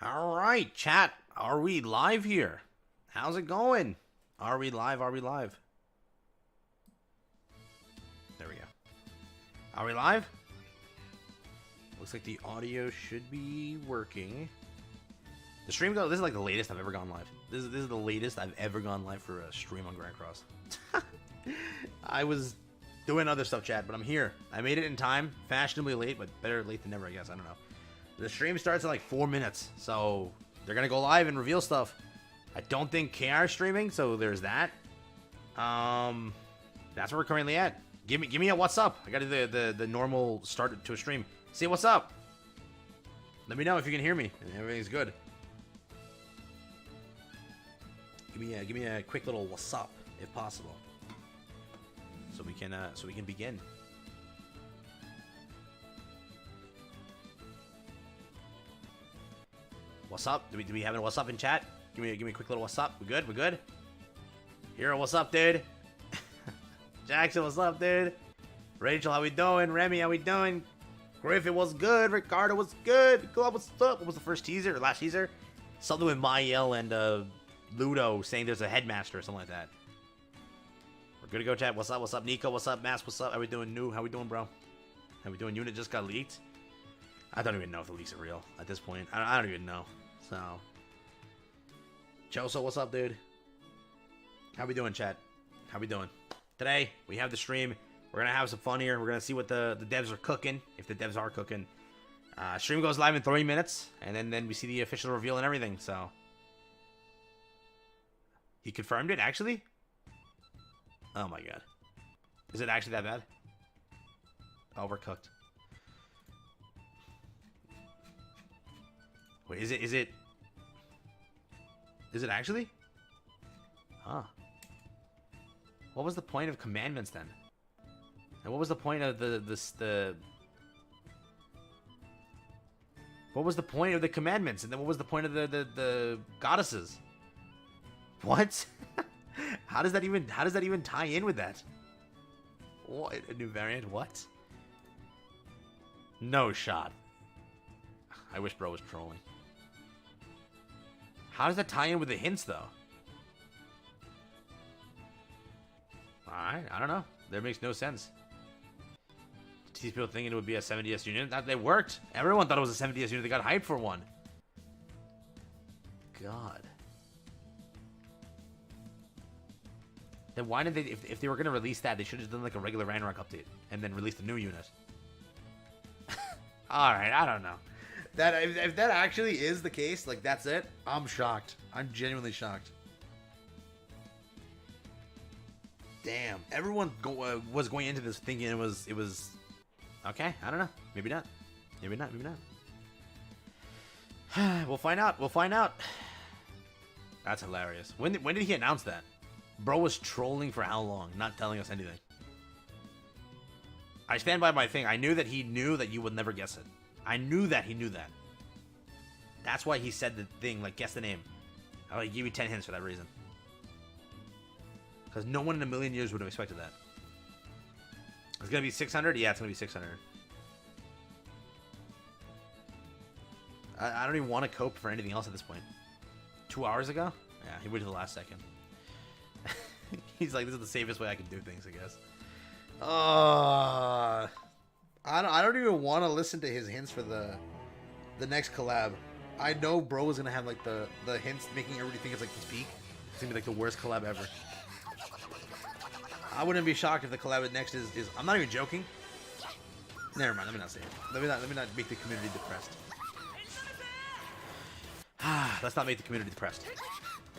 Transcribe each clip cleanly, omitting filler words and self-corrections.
All right, chat. Are we live here? How's it going? Are we live? Are we live? There we go. Are we live? Looks like the audio should be working. The stream goes. This is like the latest I've ever gone live. This is the latest I've ever gone live for a stream on Grand Cross. I was doing other stuff, chat, but I'm here. I made it in time. Fashionably late, but better late than never, I guess. I don't know. The stream starts in like 4 minutes, so they're gonna go live and reveal stuff. I don't think KR is streaming, so there's that. That's where we're currently at. Give me a what's up. I got the normal start to a stream. Say what's up. Let me know if you can hear me and everything's good. Give me a quick little what's up if possible, so we can begin. What's up? Do we have a what's up in chat? Give me a quick little what's up. We good? We good? Hero, what's up, dude? Jackson, what's up, dude? Rachel, how we doing? Remy, how we doing? Griffin, what's good? Ricardo, what's good? Club, what's up? What was the first teaser or last teaser? Something with Mael and Ludo saying there's a headmaster or something like that. We're good to go, chat. What's up? What's up, Nico? What's up, Mass? What's up? How we doing, New? How we doing, bro? How we doing? Unit just got leaked. I don't even know if the leaks are real at this point. I don't even know. So, Choso, what's up, dude? How we doing, chat? How we doing? Today, we have the stream. We're going to have some fun here. We're going to see what the devs are cooking, if the devs are cooking. Stream goes live in 3 minutes, and then we see the official reveal and everything, so. He confirmed it, actually? Oh, my God. Is it actually that bad? Oh, we're cooked. Wait, is it actually? Huh. What was the point of commandments then? And what was the point of what was the point of the commandments? And then what was the point of the goddesses? What? How does that even tie in with that? What, a new variant? What? No shot. I wish bro was trolling. How does that tie in with the hints, though? Alright, I don't know. That makes no sense. These people thinking it would be a 70S unit. That they worked. Everyone thought it was a 70S unit. They got hyped for one. God. Then why did they... If they were going to release that, they should have done like a regular Ragnarok update. And then released a new unit. Alright, I don't know. That if that actually is the case, like that's it, I'm shocked. I'm genuinely shocked. Damn, everyone was going into this thinking it was okay. I don't know. Maybe not. Maybe not. Maybe not. We'll find out. We'll find out. That's hilarious. When did he announce that? Bro was trolling for how long? Not telling us anything. I stand by my thing. I knew that he knew that you would never guess it. I knew that he knew that. That's why he said the thing, like, guess the name. I'll give you 10 hints for that reason. Because no one in a million years would have expected that. It's going to be 600? Yeah, it's going to be 600. I don't even want to cope for anything else at this point. 2 hours ago? Yeah, he waited to the last second. He's like, this is the safest way I can do things, I guess. I don't even want to listen to his hints for the next collab. I know bro is gonna have like the hints making everybody think it's like his peak. It's gonna be like the worst collab ever. I wouldn't be shocked if the collab next is I'm not even joking. Never mind, let me not say it. Let me not make the community depressed. Let's not make the community depressed.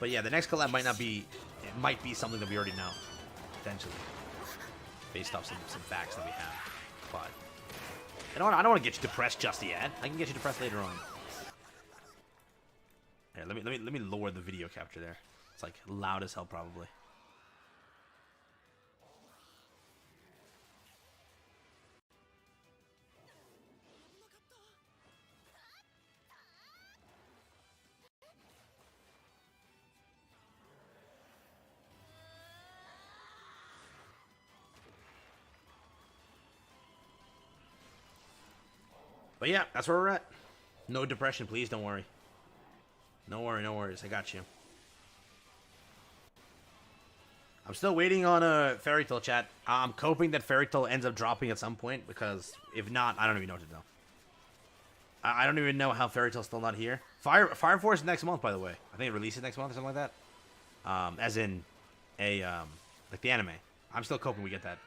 But yeah, the next collab might not be, it might be something that we already know. Potentially. Based off some facts that we have. But I don't want to get you depressed just yet. I can get you depressed later on. Here, let me lower the video capture there. It's like loud as hell probably. But yeah, that's where we're at. No depression, please. Don't worry. No worries. I got you. I'm still waiting on a Fairy Tail chat. I'm hoping that Fairy Tail ends up dropping at some point, because if not, I don't even know what to do. I don't even know how Fairy Tail's still not here. Fire Force next month, by the way. I think it releases next month or something like that. As in a like the anime. I'm still hoping we get that.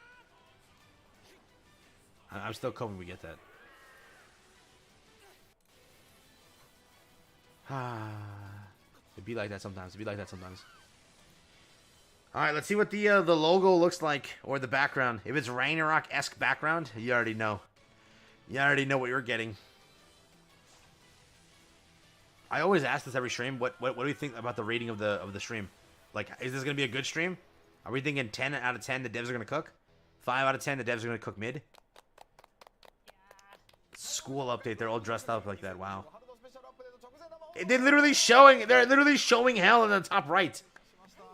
I'm still hoping we get that. It'd be like that sometimes. Alright, let's see what the logo looks like, or the background. If it's Ragnarok-esque background, you already know. You already know what you're getting. I always ask this every stream. What do you think about the rating of the stream? Like, is this gonna be a good stream? Are we thinking 10 out of 10 the devs are gonna cook? 5 out of 10 the devs are gonna cook mid? School update. They're all dressed up like that. Wow. They're literally showing hell in the top right.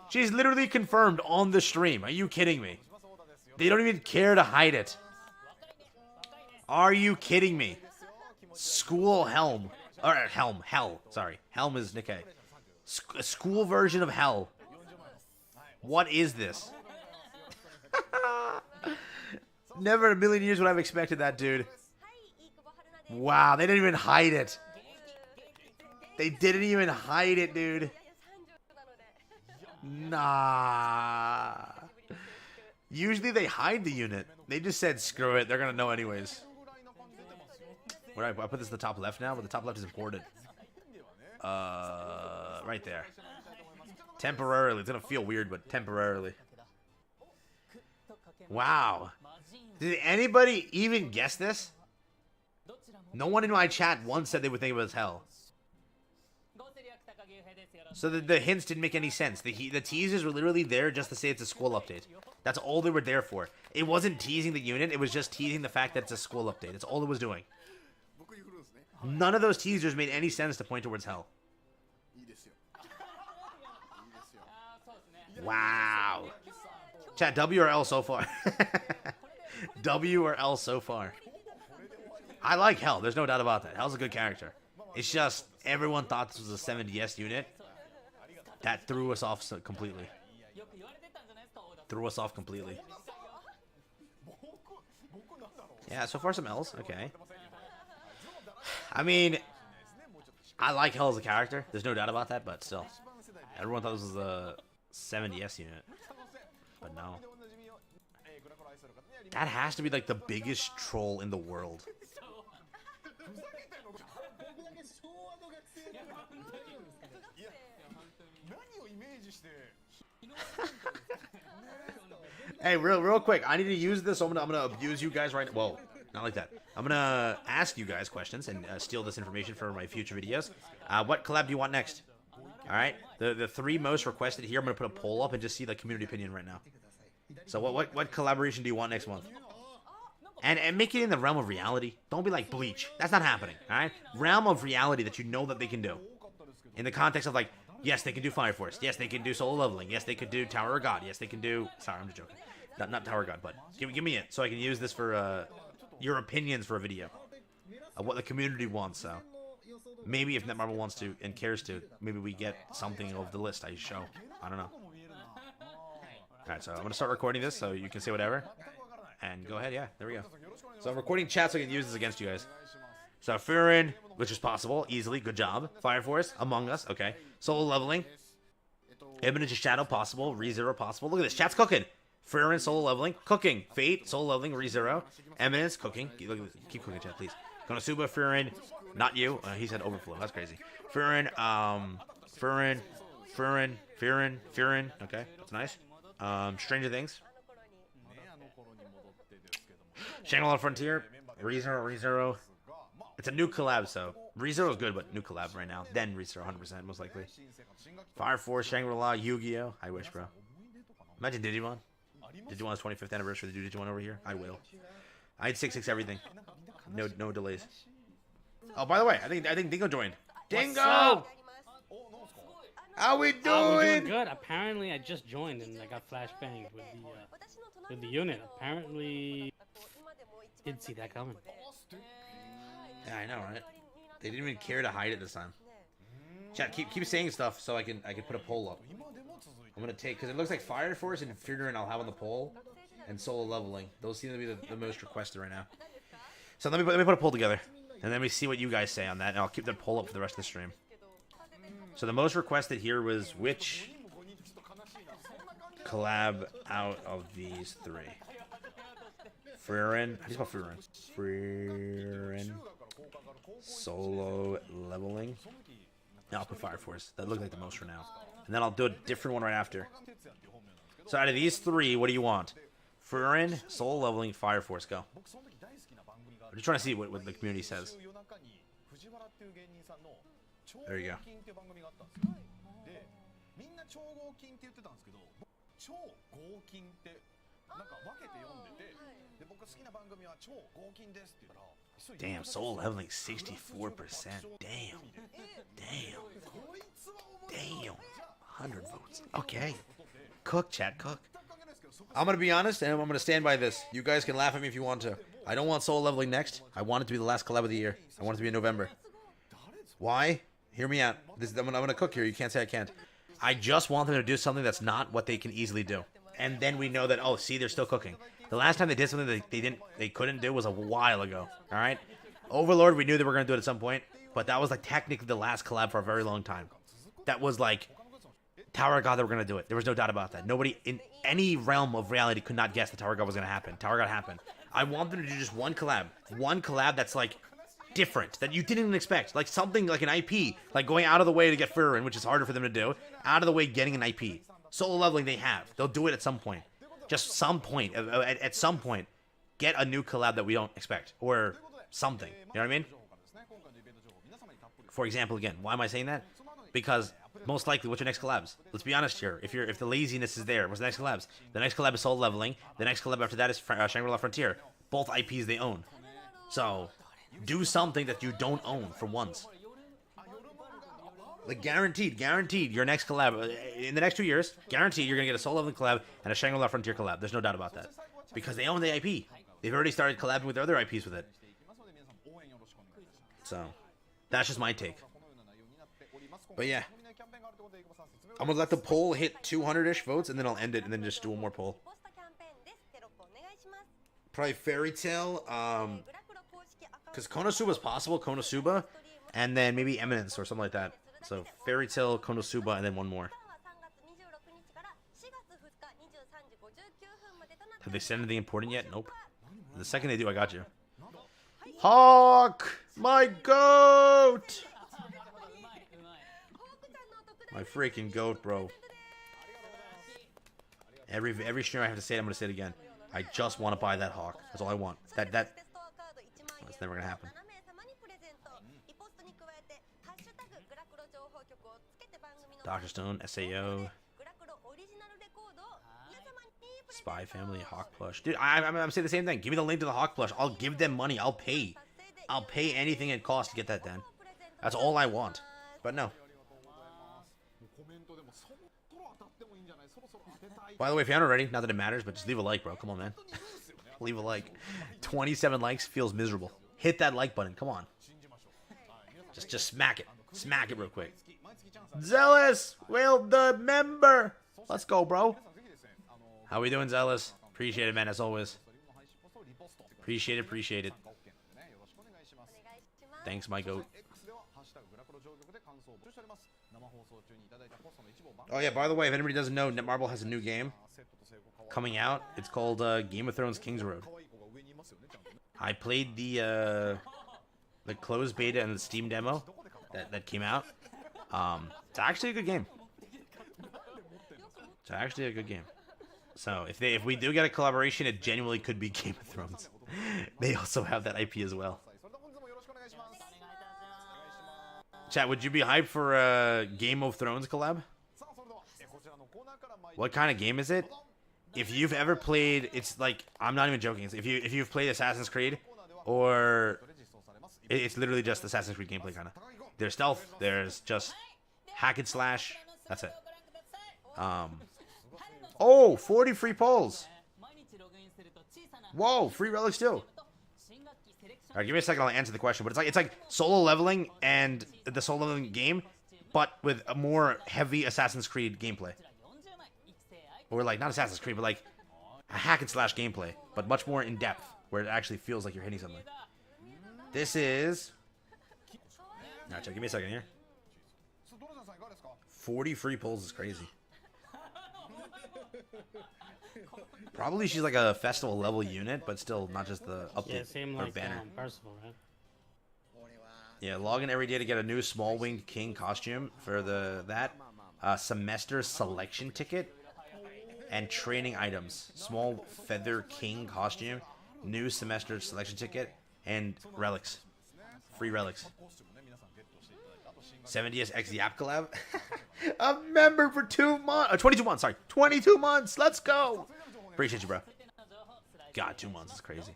She's literally confirmed on the stream. Are you kidding me? They don't even care to hide it. Are you kidding me? School Helm. Or Hell. Sorry. Helm is Nikkei. A school version of Hell. What is this? Never in a million years would I have expected that, dude. Wow, they didn't even hide it. They didn't even hide it, dude. Nah. Usually they hide the unit. They just said, screw it. They're going to know anyways. Where do I put this in the top left now? But the top left is important. Right there. Temporarily. It's going to feel weird, but temporarily. Wow. Did anybody even guess this? No one in my chat once said they would think it was hell. So the hints didn't make any sense. The teasers were literally there just to say it's a school update. That's all they were there for. It wasn't teasing the unit. It was just teasing the fact that it's a school update. That's all it was doing. None of those teasers made any sense to point towards hell. Wow. Chat, W or L so far? W or L so far? I like Hell. There's no doubt about that. Hell's a good character. It's just everyone thought this was a 70S unit. That threw us off completely. Yeah, so far some L's. Okay. I mean, I like Hell as a character. There's no doubt about that, but still. Everyone thought this was a 70S unit. But no. That has to be like the biggest troll in the world. Hey, real quick, I need to use this. So I'm gonna abuse you guys right now. Well, not like that. I'm gonna ask you guys questions and steal this information for my future videos. What collab do you want next? All right, the 3 most requested here. I'm gonna put a poll up and just see the community opinion right now. So what collaboration do you want next month? And make it in the realm of reality. Don't be like Bleach. That's not happening. All right, realm of reality that you know that they can do. In the context of like, yes, they can do Fire Force. Yes, they can do solo leveling. Yes, they could do Tower of God. Yes, they can do. Sorry, I'm just joking. Not Tower of God, but give me it so I can use this for your opinions for a video of what the community wants. So maybe if Netmarble wants to and cares to, maybe we get something of the list I show. I don't know. All right, so I'm gonna start recording this so you can say whatever. And go ahead, yeah, there we go. So I'm recording chat so I can use this against you guys. So Furin, which is possible, easily, good job. Fire Force, Among Us, okay. Solo leveling. Imminent Shadow, possible. ReZero, possible. Look at this, chat's cooking. Furin, solo leveling, cooking. Fate, solo leveling, ReZero. Eminence, cooking. Look at this. Keep cooking, chat, please. Konosuba, Furin, not you. He said Overflow, that's crazy. Furin, Furin, okay, that's nice. Stranger Things. Shangri-La Frontier, ReZero. It's a new collab, so ReZero is good, but new collab right now. Then ReZero, 100%, most likely. Fire Force, Shangri-La, Yu-Gi-Oh! I wish, bro. Imagine Digimon. Digimon's 25th anniversary. Do Digimon over here. I will. I'd 6-6 everything. No delays. Oh, by the way, I think Dingo joined. Dingo! How we doing? We're doing good. Apparently, I just joined and I got flashbanged with the unit. Apparently, didn't see that coming. Yeah, I know, right? They didn't even care to hide it this time. Chat, keep saying stuff so I can put a poll up. I'm gonna take, because it looks like Fire Force and Furin I'll have on the poll, and solo leveling. Those seem to be the most requested right now. So let me put a poll together, and then we see what you guys say on that, and I'll keep that poll up for the rest of the stream. So the most requested here was which collab out of these three? Furin. How do you spell Furin? Furin. Solo leveling. I'll put Fire Force. That looks like the most for now. And then I'll do a different one right after. So out of these three, what do you want? Furin, solo leveling, Fire Force. Go. I'm just trying to see what the community says. There you go. Damn, solo leveling 64%. Damn. 100 votes. Okay. Cook, chat, cook. I'm going to be honest, and I'm going to stand by this. You guys can laugh at me if you want to. I don't want solo leveling next. I want it to be the last collab of the year. I want it to be in November. Why? Hear me out. I'm going to cook here. You can't say I can't. I just want them to do something that's not what they can easily do. And then we know that, oh, see, they're still cooking. The last time they did something they couldn't do was a while ago. All right? Overlord, we knew they were going to do it at some point. But that was like technically the last collab for a very long time. That was like Tower of God, they were going to do it. There was no doubt about that. Nobody in any realm of reality could not guess that Tower of God was going to happen. Tower of God happened. I want them to do just one collab. One collab that's like different, that you didn't even expect. Like something like an IP. Like going out of the way to get Furin, which is harder for them to do. Out of the way getting an IP. Solo leveling they have. They'll do it at some point. Just some point. At some point. Get a new collab that we don't expect. Or something. You know what I mean? For example, again, why am I saying that? Because most likely, what's your next collabs? Let's be honest here. If the laziness is there, what's the next collabs? The next collab is solo leveling. The next collab after that is Shangri-La Frontier. Both IPs they own. So, do something that you don't own for once. Like guaranteed, your next collab in the next 2 years, guaranteed you're gonna get a solo leveling collab and a Shangri-La Frontier collab. There's no doubt about that because they own the IP. They've already started collabing with their other IPs with it. So, that's just my take. But yeah, I'm gonna let the poll hit 200-ish votes, and then I'll end it, and then just do one more poll. Probably Fairy Tail, because Konosuba is possible, Konosuba, and then maybe Eminence or something like that. So Fairy Tail, Konosuba, and then one more. Have they said anything important yet? Nope. The second they do, I got you. Hawk, my goat. My freaking goat, bro. Every stream I have to say it, I'm gonna say it again. I just want to buy that Hawk. That's all I want. That's never gonna happen. Dr. Stone, SAO, Spy Family, Hawk plush. Dude, I'm saying the same thing. Give me the link to the Hawk plush. I'll give them money. I'll pay anything it costs to get that done. That's all I want. But no. By the way, if you haven't already, not that it matters, but just leave a like, bro. Come on, man. Leave a like. 27 likes feels miserable. Hit that like button. Come on. Just smack it. Smack it real quick. Zealous will the member. Let's go, bro. How we doing, Zealous? Appreciate it, man, as always. Appreciate it. Thanks, my goat. Oh yeah, by the way, if anybody doesn't know, Netmarble has a new game coming out. It's called Game of Thrones King's Road. I played the closed beta and the Steam demo that came out. It's actually a good game. So if we do get a collaboration, it genuinely could be Game of Thrones. They also have that IP as well. Chat, would you be hyped for a Game of Thrones collab? What kind of game is it? If you've ever played, it's like, I'm not even joking. If you've played Assassin's Creed, or it's literally just Assassin's Creed gameplay kind of. There's stealth. There's just hack and slash. That's it. Oh, 40 free polls. Whoa, free relics too. Alright, give me a second, I'll answer the question. But it's like solo leveling, and the solo leveling game but with a more heavy Assassin's Creed gameplay. Or like, not Assassin's Creed, but like a hack and slash gameplay, but much more in depth, where it actually feels like you're hitting something. This is... Alright, give me a second here. 40 free pulls is crazy. Probably she's like a festival level unit, but still not just the update, Yeah, same or like banner. Percival, right? Yeah, log in every day to get a new small winged king costume for that semester selection ticket and training items. Small feather king costume, new semester selection ticket, and relics. Free relics. 70s X Yap collab. A member for 2 months. 22 months, sorry. 22 months. Let's go. Appreciate you, bro. God, 2 months is crazy.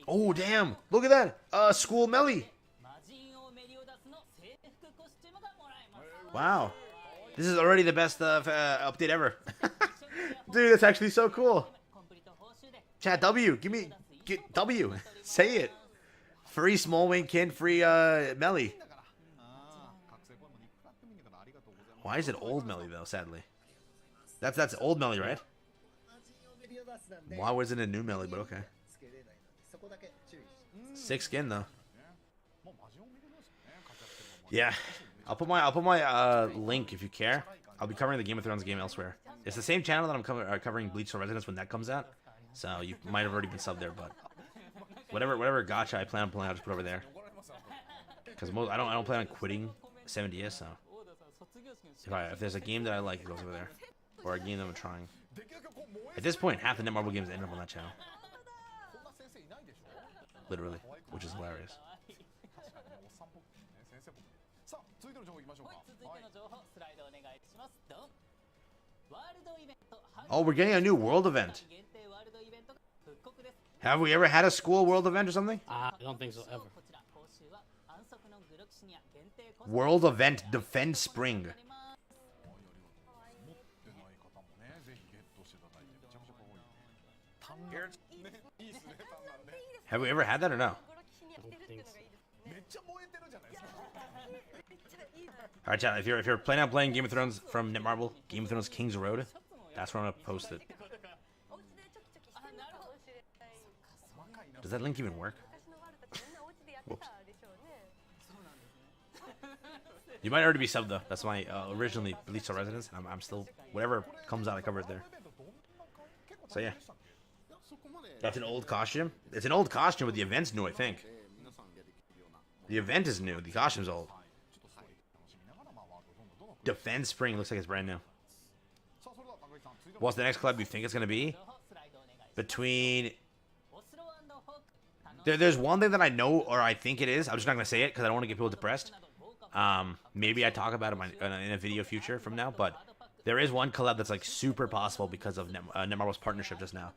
Oh, damn. Look at that. School Melly. Wow. This is already the best update ever. Dude, that's actually so cool. Chat W. Get W. Say it. Free small wing kin, free Melly. Why is it old Melly though, sadly? That's old Melly, right? Why wasn't it new Melly, but okay. 6 skin though. Yeah. I'll put my link if you care. I'll be covering the Game of Thrones game elsewhere. It's the same channel that I'm covering Bleach for Residence when that comes out. So you might have already been subbed there, but whatever gacha I plan on playing, I'll just put over there. Because I don't plan on quitting 70s, so if there's a game that I like, it goes over there, or a game that I'm trying. At this point, half the Netmarble games end up on that channel. Literally, which is hilarious. Oh, we're getting a new world event. Have we ever had a school world event or something? I don't think so, ever. World event Defend Spring. Have we ever had that or no? I don't think so. Alright, chat, if you're planning on playing Game of Thrones from Netmarble, Game of Thrones King's Road, that's where I'm gonna post it. Does that link even work? Whoops. You might already be subbed though. That's my originally Bleach for Residence. I'm still, whatever comes out, I cover it there. So yeah. That's an old costume. It's an old costume, but the event's new, I think. The event is new. The costume's old. Defend Spring looks like it's brand new. What's the next collab you think it's gonna be? Between... There's one thing that I know, or I think it is. I'm just not gonna say it because I don't want to get people depressed. Maybe I talk about it in a video future from now, but there is one collab that's like super possible because of Netmarble's partnership just now.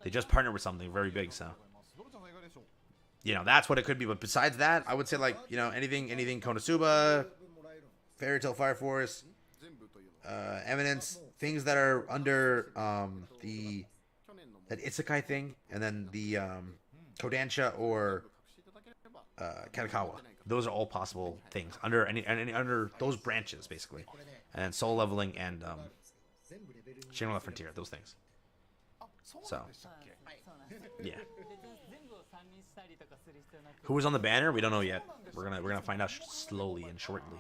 They just partnered with something very big, so you know that's what it could be. But besides that, I would say like anything Konosuba, Fairy Tail Fire Force, Eminence, things that are under that Isekai thing, and then the Kodansha or Katakawa. Those are all possible things under under those branches basically, and then Soul Leveling and Shadow of the Frontier. Those things. So, yeah. Who was on the banner? We don't know yet. We're gonna find out slowly and shortly.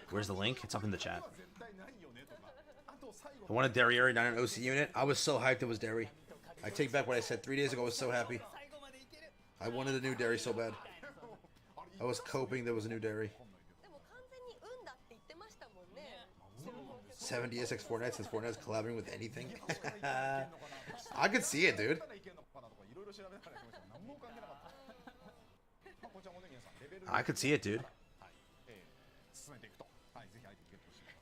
Where's the link? It's up in the chat. I wanted Derry down an OC unit. I was so hyped it was Derry. I take back what I said 3 days ago. I was so happy. I wanted a new Derry so bad. I was coping there was a new Derry. 70 SX Fortnite since Fortnite's collabing with anything. I could see it, dude. I could see it, dude.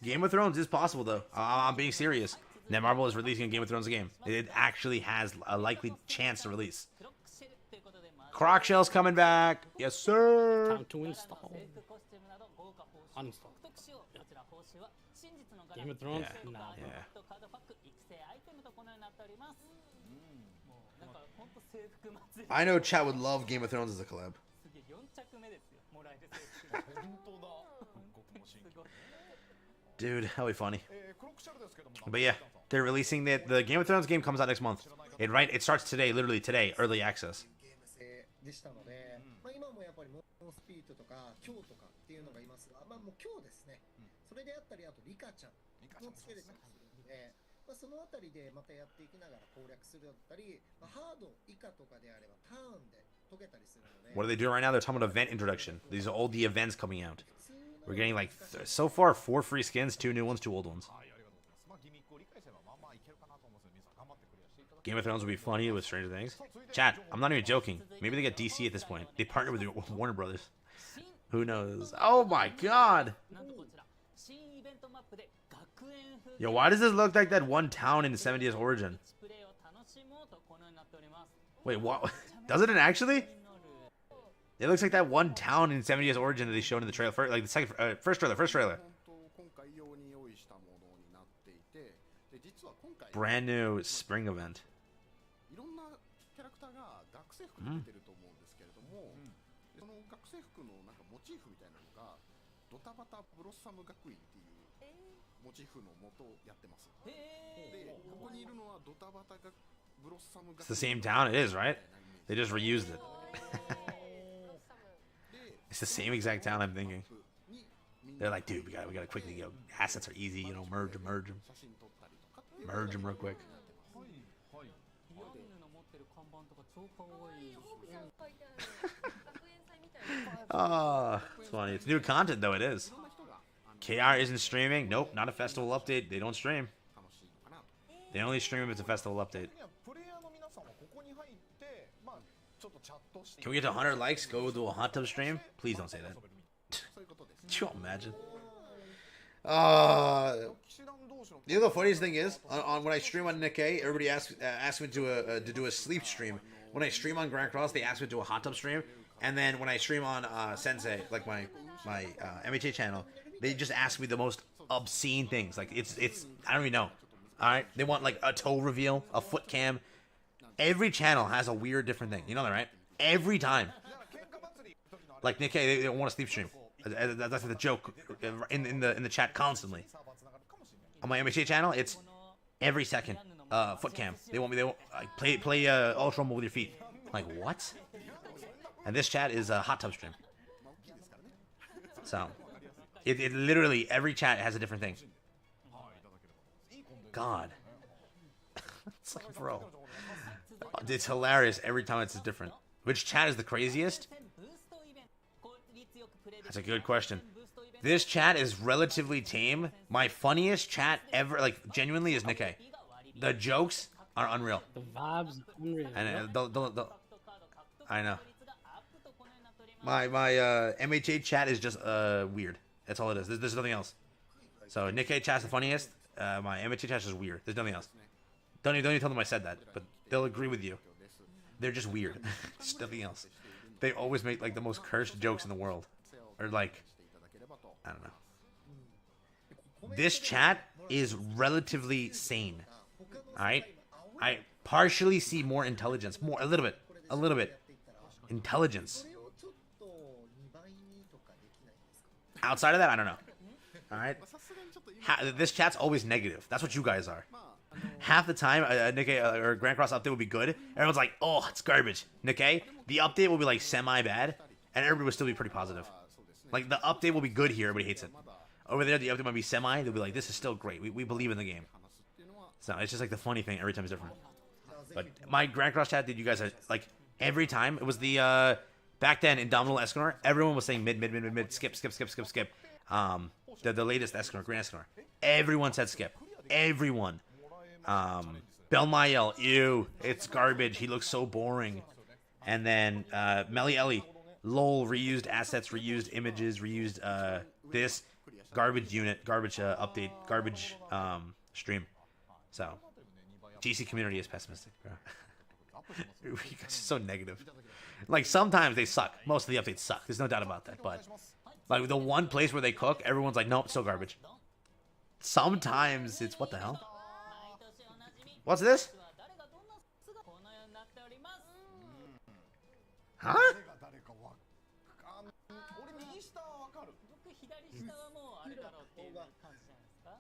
Game of Thrones is possible, though. I'm being serious. Netmarble is releasing a Game of Thrones game. It actually has a likely chance to release. Croc Shell's coming back. Yes, sir. Time to install. Uninstall. Game of Thrones? Yeah. Nah. Yeah. I know chat would love Game of Thrones as a collab. Dude, that'll be funny. But yeah, they're releasing the Game of Thrones game comes out next month. It starts today, literally today, early access. What are they doing right now? They're talking about event introduction. These are all the events coming out. We're getting like, so far, 4 free skins, 2 new ones, 2 old ones. Game of Thrones would be funny with Stranger Things. Chat, I'm not even joking. Maybe they get DC at this point. They partner with Warner Brothers. Who knows? Oh my god! Yo, why does this look like that one town in 70s Origin? Wait, what? Doesn't it actually? It looks like that one town in 70s Origin that they showed in the trailer. Like the first trailer. Brand new spring event. Mm. It's the same town, it is, right? They just reused it. It's the same exact town, I'm thinking. They're like, dude, we gotta quickly go. Assets are easy, you know, merge them. Merge them real quick. Oh, it's funny. It's new content, though, it is. KR isn't streaming. Nope, not a festival update. They don't stream. They only stream if it's a festival update. Can we get to 100 likes? Go to a hot tub stream? Please don't say that. Could you imagine? You know the funniest thing is, on when I stream on Nikkei, everybody asks me to do a sleep stream. When I stream on Grand Cross, they ask me to do a hot tub stream. And then when I stream on Sensei, like my MHA channel, they just ask me the most obscene things. Like it's I don't even know. All right, they want like a toe reveal, a foot cam. Every channel has a weird different thing. You know that, right? Every time. Like Nikkei, they want a sleep stream. That's the joke in the chat constantly. On my MHA channel, it's every second foot cam. They want like, play Ultra Rumble with your feet. Like what? And this chat is a hot tub stream. So it literally every chat has a different thing. God, it's like, bro, it's hilarious every time it's different. Which chat is the craziest? That's a good question. This chat is relatively tame. My funniest chat ever, like genuinely, is Nikkei. The jokes are unreal. The vibes are unreal. And I know. My MHA chat is just weird. That's all it is. There's nothing else. So Nikkei chat's the funniest. My MHA chat is weird. There's nothing else. Don't even tell them I said that, but they'll agree with you. They're just weird. Just nothing else. They always make like the most cursed jokes in the world, or like, I don't know. This chat is relatively sane. All right, I partially see more intelligence, a little bit, intelligence. Outside of that, I don't know. All right, this chat's always negative. That's what you guys are. Half the time, Nikkei or Grand Cross update will be good. Everyone's like, "Oh, it's garbage." Nikkei, the update will be like semi-bad, and everybody will still be pretty positive. Like the update will be good here, everybody hates it. Over there, the update might be semi. They'll be like, "This is still great. We believe in the game." So it's just like the funny thing. Every time is different. But my Grand Cross chat, you guys are like every time. It was the back then Indomitable Escanor. Everyone was saying mid, skip. The latest Escanor, Grand Escanor. Everyone said skip. Everyone. Belmayel, ew, it's garbage. He looks so boring. And then Melly Ellie, lol, reused assets, reused images, reused this garbage unit, garbage update, garbage stream. So GC community is pessimistic, bro. You guys are so negative. Like, sometimes they suck. Most of the updates suck. There's no doubt about that. But, like, the one place where they cook, everyone's like, nope, still garbage. Sometimes it's... What the hell? What's this? Huh?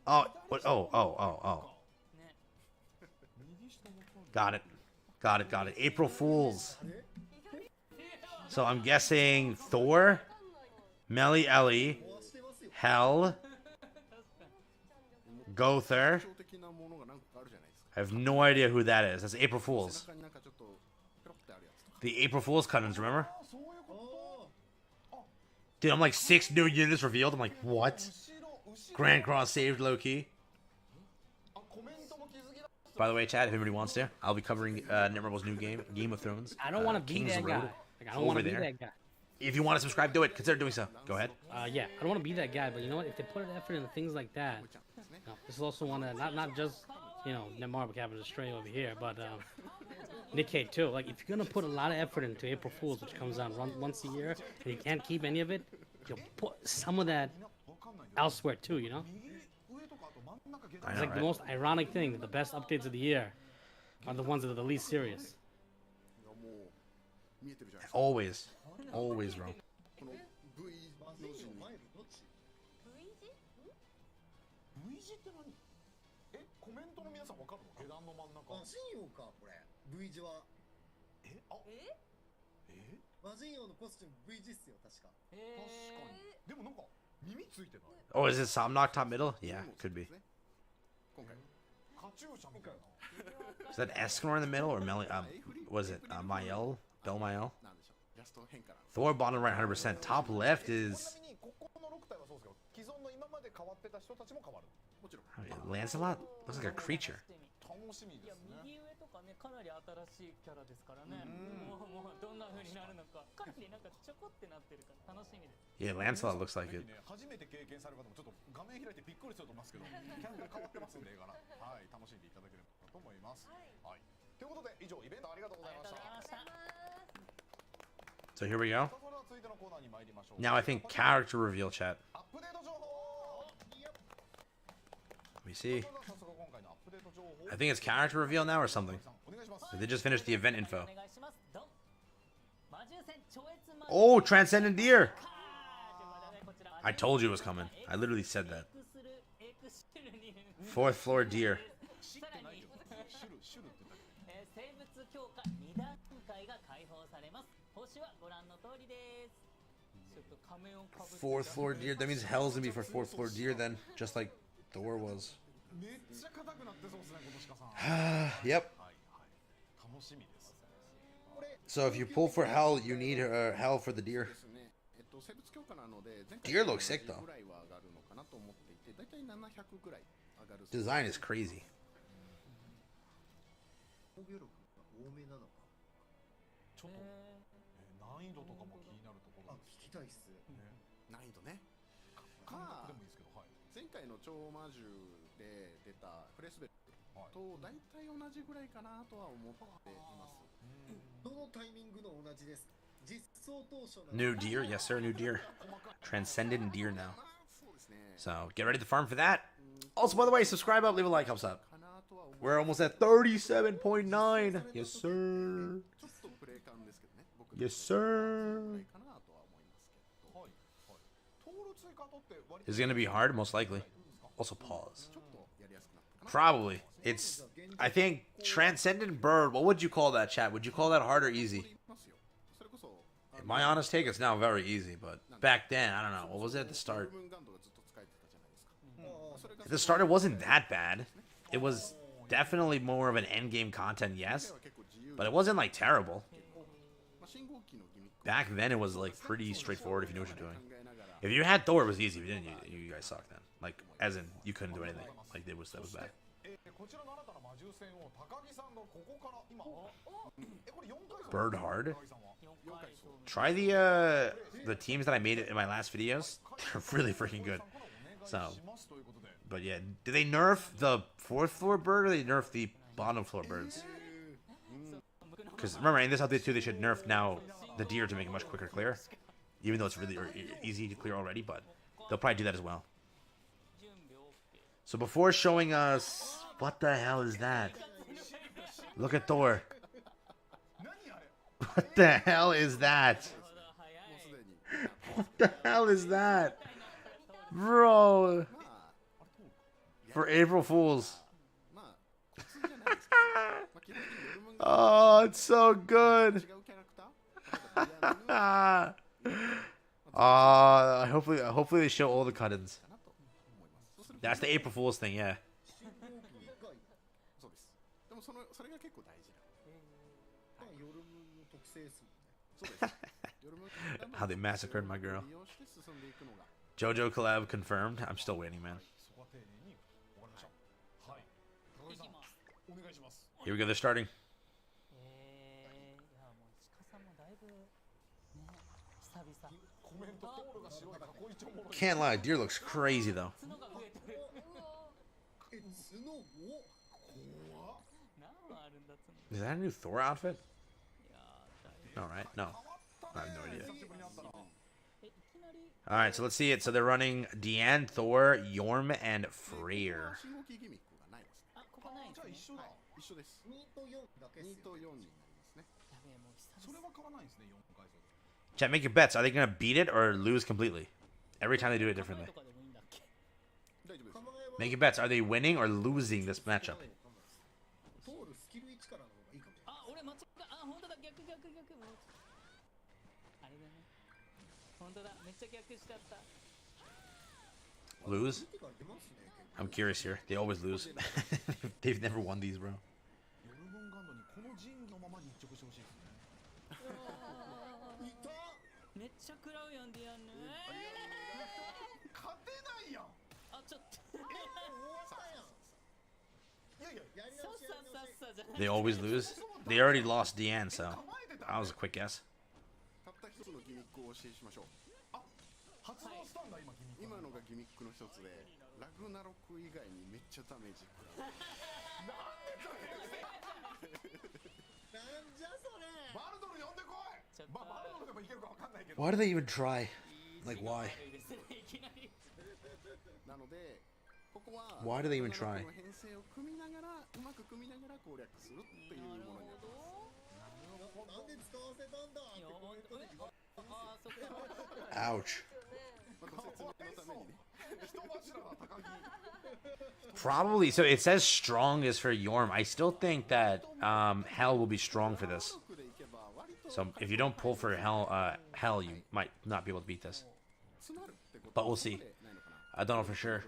Oh, what? Oh. Got it. April Fools. So I'm guessing Thor, Melly Ellie, Hell, Gother. I have no idea who that is. That's April Fools. The April Fools cut-ins, remember? Dude, I'm like 6 new units revealed. I'm like, what? Grand Cross saved low-key. By the way, chat, if anybody wants to, I'll be covering Netmarable's new game, Game of Thrones. I don't want to be that guy. Like, I don't want to be that guy. If you want to subscribe, do it. Consider doing so. Go ahead. Yeah, I don't want to be that guy, but you know what? If they put an effort into things like that, this is also one that not just Netmarble Capital Stray over here, but Nikkei too. Like, if you're gonna put a lot of effort into April Fools, which comes out once a year, and you can't keep any of it, you'll put some of that elsewhere too. You know? It's like the most ironic thing that the best updates of the year are the ones that are the least serious. Always, bro. Oh, is it Somnock top middle? Yeah, could be. Is that Escanor in the middle or Melly? Was it Mael? Belmael? Thor bottom right 100%. Top left is Lancelot? Looks like a creature. Yeah, Lancelot looks like it. So here we go. Now I think character reveal, chat. Let me see. I think it's character reveal now or something. They just finished the event info. Oh, Transcendent Deer! I told you it was coming. I literally said that. 4th floor deer. Fourth floor deer. That means hell's gonna be for 4th floor deer then, just like Thor was. Yep. So if you pull for hell, you need hell for the deer. Deer looks sick though. Design is crazy. New deer, yes sir, new deer. Transcendent deer now. So get ready to farm for that. Also, by the way, subscribe up, leave a like, helps out. We're almost at 37.9. Yes sir. Yes sir. Is it gonna be hard? Most likely. Also pause. Probably. It's, I think, Transcendent Bird. What would you call that, chat? Would you call that hard or easy? In my honest take, it's now very easy, but back then, I don't know. What was it at the start? At the start, it wasn't that bad. It was definitely more of an endgame content, yes, but it wasn't, like, terrible. Back then, it was, like, pretty straightforward if you knew what you're doing. If you had Thor, it was easy. If you didn't, you guys sucked then. Like, as in, you couldn't do anything. Like, that was bad. Bird hard. Try the teams that I made in my last videos. They're really freaking good. So, but yeah, did they nerf the 4th floor bird or they nerf the bottom floor birds? Because remember, in this update too, they should nerf now the deer to make it much quicker clear. Even though it's really easy to clear already, but they'll probably do that as well. So before showing us... What the hell is that? Look at Thor. What the hell is that? What the hell is that? Bro. For April Fools. Oh, it's so good. Hopefully they show all the cut-ins. That's the April Fool's thing, yeah. How they massacred my girl. JoJo collab confirmed. I'm still waiting, man. Here we go, they're starting. Can't lie, deer looks crazy though. Is that a new Thor outfit? No, right? No. I have no idea. Alright, so let's see it. So they're running Deanne, Thor, Yorm, and Freyr. Chat, make your bets. Are they going to beat it or lose completely? Every time they do it differently. Make your bets. Are they winning or losing this matchup? Lose? I'm curious here. They always lose. They've never won these, bro. They always lose? They already lost Deanne, so that was a quick guess. Why do they even try? Like, why? Why do they even try? Ouch. Probably. So it says strong is for Yorm. I still think that Hell will be strong for this. So if you don't pull for Hell, you might not be able to beat this. But we'll see. I don't know for sure.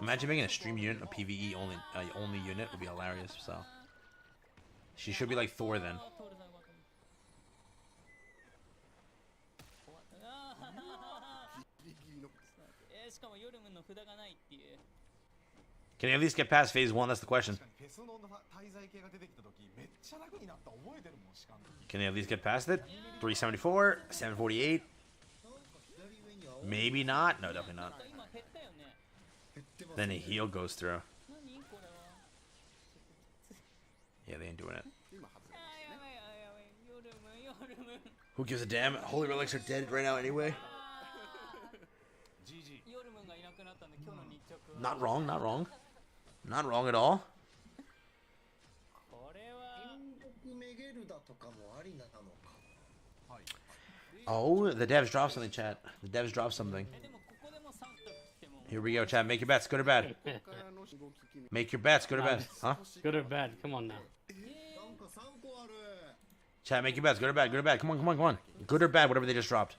Imagine making a stream unit, a PvE only unit would be hilarious. So she should be like Thor then. Can you at least get past phase 1? That's the question. Can they at least get past it? 374, 748. Maybe not. No, definitely not. Then a heal goes through. Yeah, they ain't doing it. Who gives a damn? Holy relics are dead right now anyway. Not wrong, not wrong. Not wrong at all. Oh, the devs dropped something, chat. The devs dropped something. Here we go, chat. Make your bets, good or bad. Make your bets, good or bad. Huh? Good or bad? Come on now. Chat, make your bets, good or bad, good or bad. Come on, come on, come on. Good or bad, whatever they just dropped.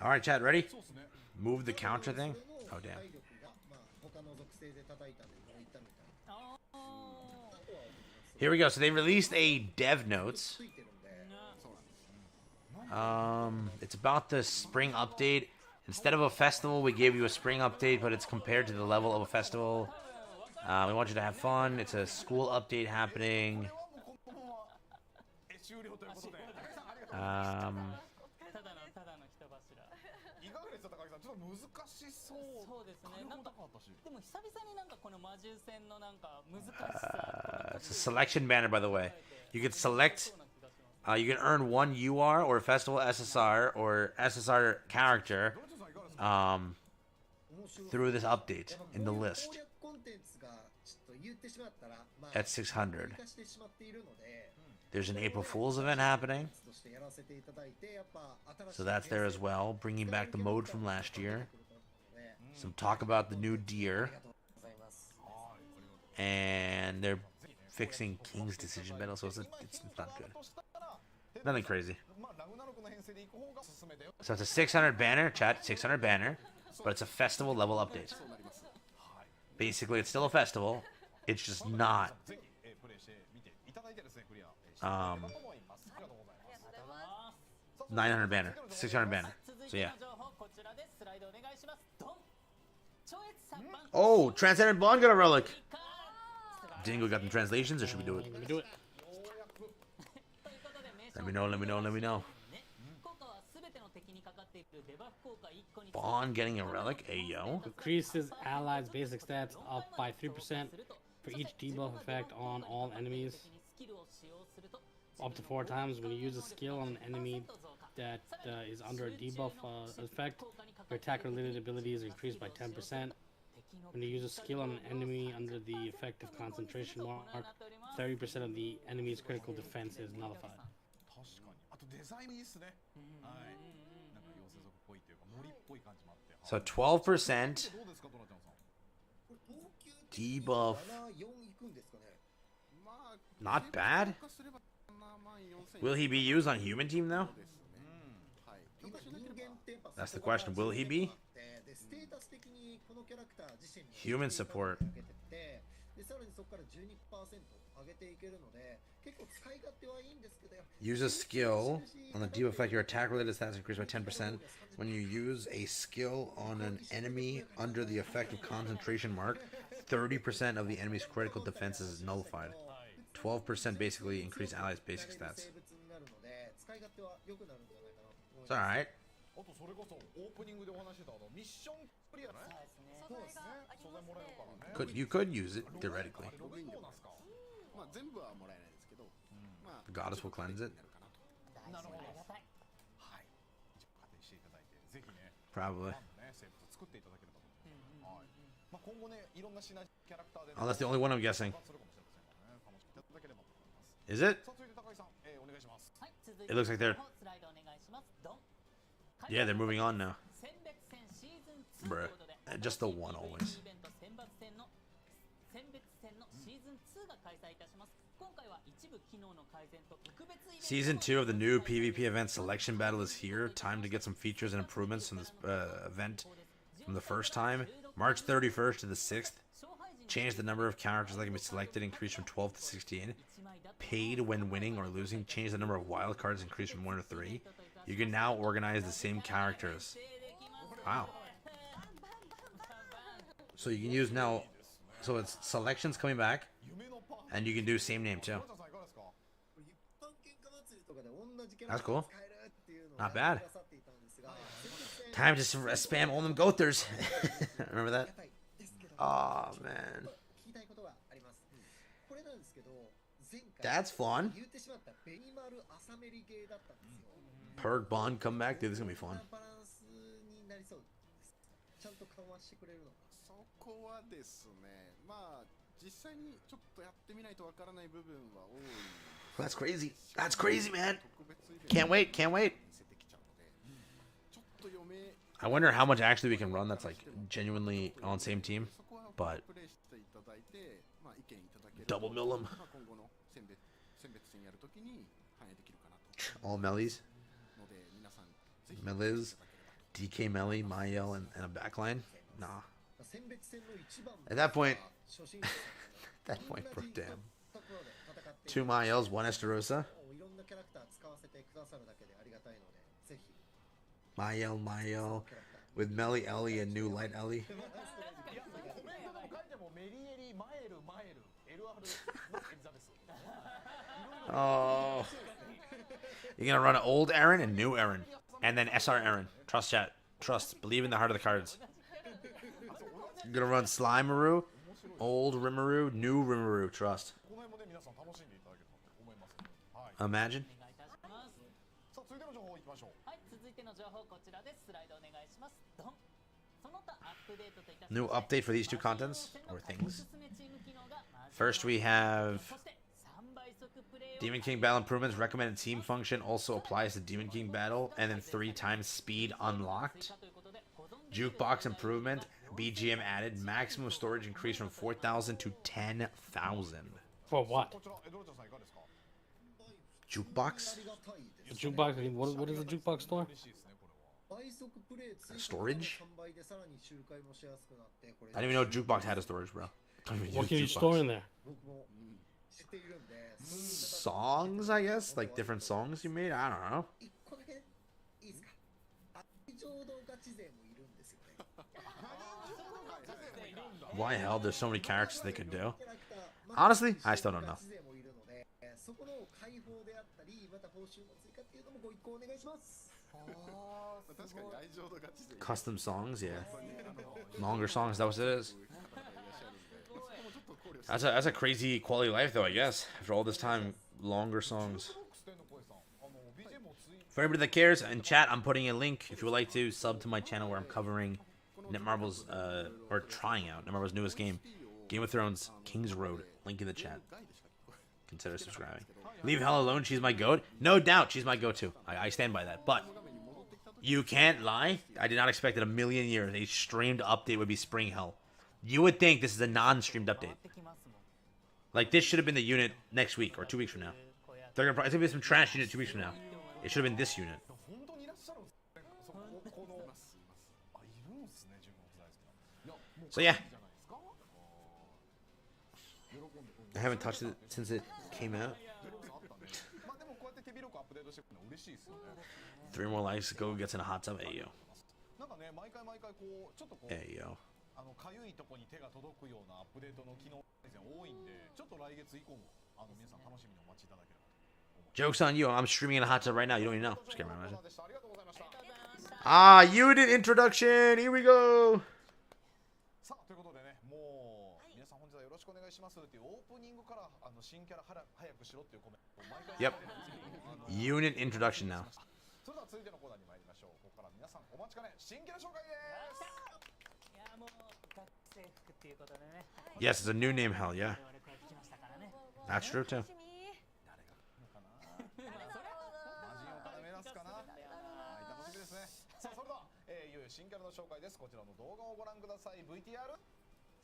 Alright, chat, ready? Move the counter thing? Oh, damn. Here we go. So they released a dev notes. It's about the spring update. Instead of a festival, we gave you a spring update, but it's compared to the level of a festival. We want you to have fun. It's a school update happening. Um, でも久々になんかこの魔獣戦のなんか難しさ it's a selection banner, by the way. You can select. You can earn one UR or festival SSR or SSR character through this update in the list at 600. There's an April Fool's event happening, so that's there as well, bringing back the mode from last year. Some talk about the new deer, and they're fixing King's Decision Battle, so it's not good. Nothing crazy. So it's a 600 banner, chat, 600 banner, but it's a festival level update. Basically, it's still a festival. It's just not 900 banner, 600 banner. So yeah. Oh, Transcendent Bond got a relic. Dingo got the translations, or should we do it? Let me do it. Let me know, let me know, let me know. Bond getting a relic, ayo. Increases allies' basic stats up by 3% for each debuff effect on all enemies. Up to 4 times when you use a skill on an enemy that is under a debuff effect, your attack-related abilities are increased by 10%. When you use a skill on an enemy under the effect of concentration mark, 30% of the enemy's critical defense is nullified. So 12% debuff. Not bad. Will he be used on human team though? That's the question. Will he be? Human support. Use a skill on the debuff effect. Your attack related stats increase by 10%. When you use a skill on an enemy under the effect of concentration mark, 30% of the enemy's critical defenses is nullified. 12% basically increase allies' basic stats. It's alright. You could use it, theoretically. The goddess will cleanse it. Probably. Oh, that's the only one I'm guessing. Is it? It looks like they're... Yeah, they're moving on now. Bruh. Just the one always. Season 2 of the new PvP event Selection Battle is here. Time to get some features and improvements from this event from the first time. March 31st to the 6th. Change the number of characters that can be selected, increase from 12 to 16. Paid when winning or losing. Change the number of wild cards, increase from 1 to 3. You can now organize the same characters. Wow. So you can use now... So it's selections coming back. And you can do same name too. That's cool. Not bad. Time to spam all them gothers. Remember that? Oh man. That's fun. Perk Bond come back. Dude, this is gonna be fun. That's crazy. That's crazy, man. Can't wait. Can't wait. I wonder how much actually we can run that's like genuinely on same team, but double mill them. All Mellies. Meliz, DK Melly, Mayel, and a backline. Nah. At that point, bro, damn. 2 Mayels, 1 Esterosa. Mael with Melly Ellie and new Light Ellie. Oh, you're gonna run an old Aaron and new Aaron, and then SR Aaron. Trust chat. Trust. Believe in the heart of the cards. You're gonna run Slimeru, old Rimuru, new Rimuru. Trust. Imagine. はい、続いての情報こちらです。スライドお願いします。ドン。その他アップデートといたしまして New update for these two contents or things. おすすめチーム機能がまず First, we have そして3倍速プレイを Demon King Battle Improvements. Recommended team function also applies to Demon King Battle, and then 3 times speed unlocked. ということでご存知 Jukebox improvement. BGM added. Maximum storage increased from 4,000 to 10,000. For what? Jukebox A jukebox? I mean, what is a jukebox store? storage. I didn't even know Jukebox had a storage, bro. Don't even What use can you Jukebox. store in there? Songs, I guess, like different songs you made. I don't know. Why hell? There's so many characters they could do. Honestly, I still don't know. Custom songs, yeah. Longer songs, that what it is. That's a crazy quality of life, though, I guess. After all this time, longer songs. For everybody that cares, in chat, I'm putting a link if you would like to sub to my channel where I'm covering Netmarble's, or trying out Netmarble's newest game, Game of Thrones, King's Road. Link in the chat. Consider subscribing. Leave Hell alone, she's my goat. No doubt, she's my go-to. I stand by that. But you can't lie. I did not expect in a million years a streamed update would be Spring Hell. You would think this is a non-streamed update. Like, this should have been the unit next week or 2 weeks from now. They're gonna probably, it's gonna be some trash unit 2 weeks from now. It should have been this unit. So yeah. I haven't touched it since it came out. 3 more likes. Go gets in a hot tub. Hey yo. Hey yo. Joke's on you. I'm streaming in a hot tub right now. You don't even know. Just kidding, imagine. Ah, unit introduction. Here we go. Yep. Unit introduction now. Yes, it's a new name, hell yeah. That's true too.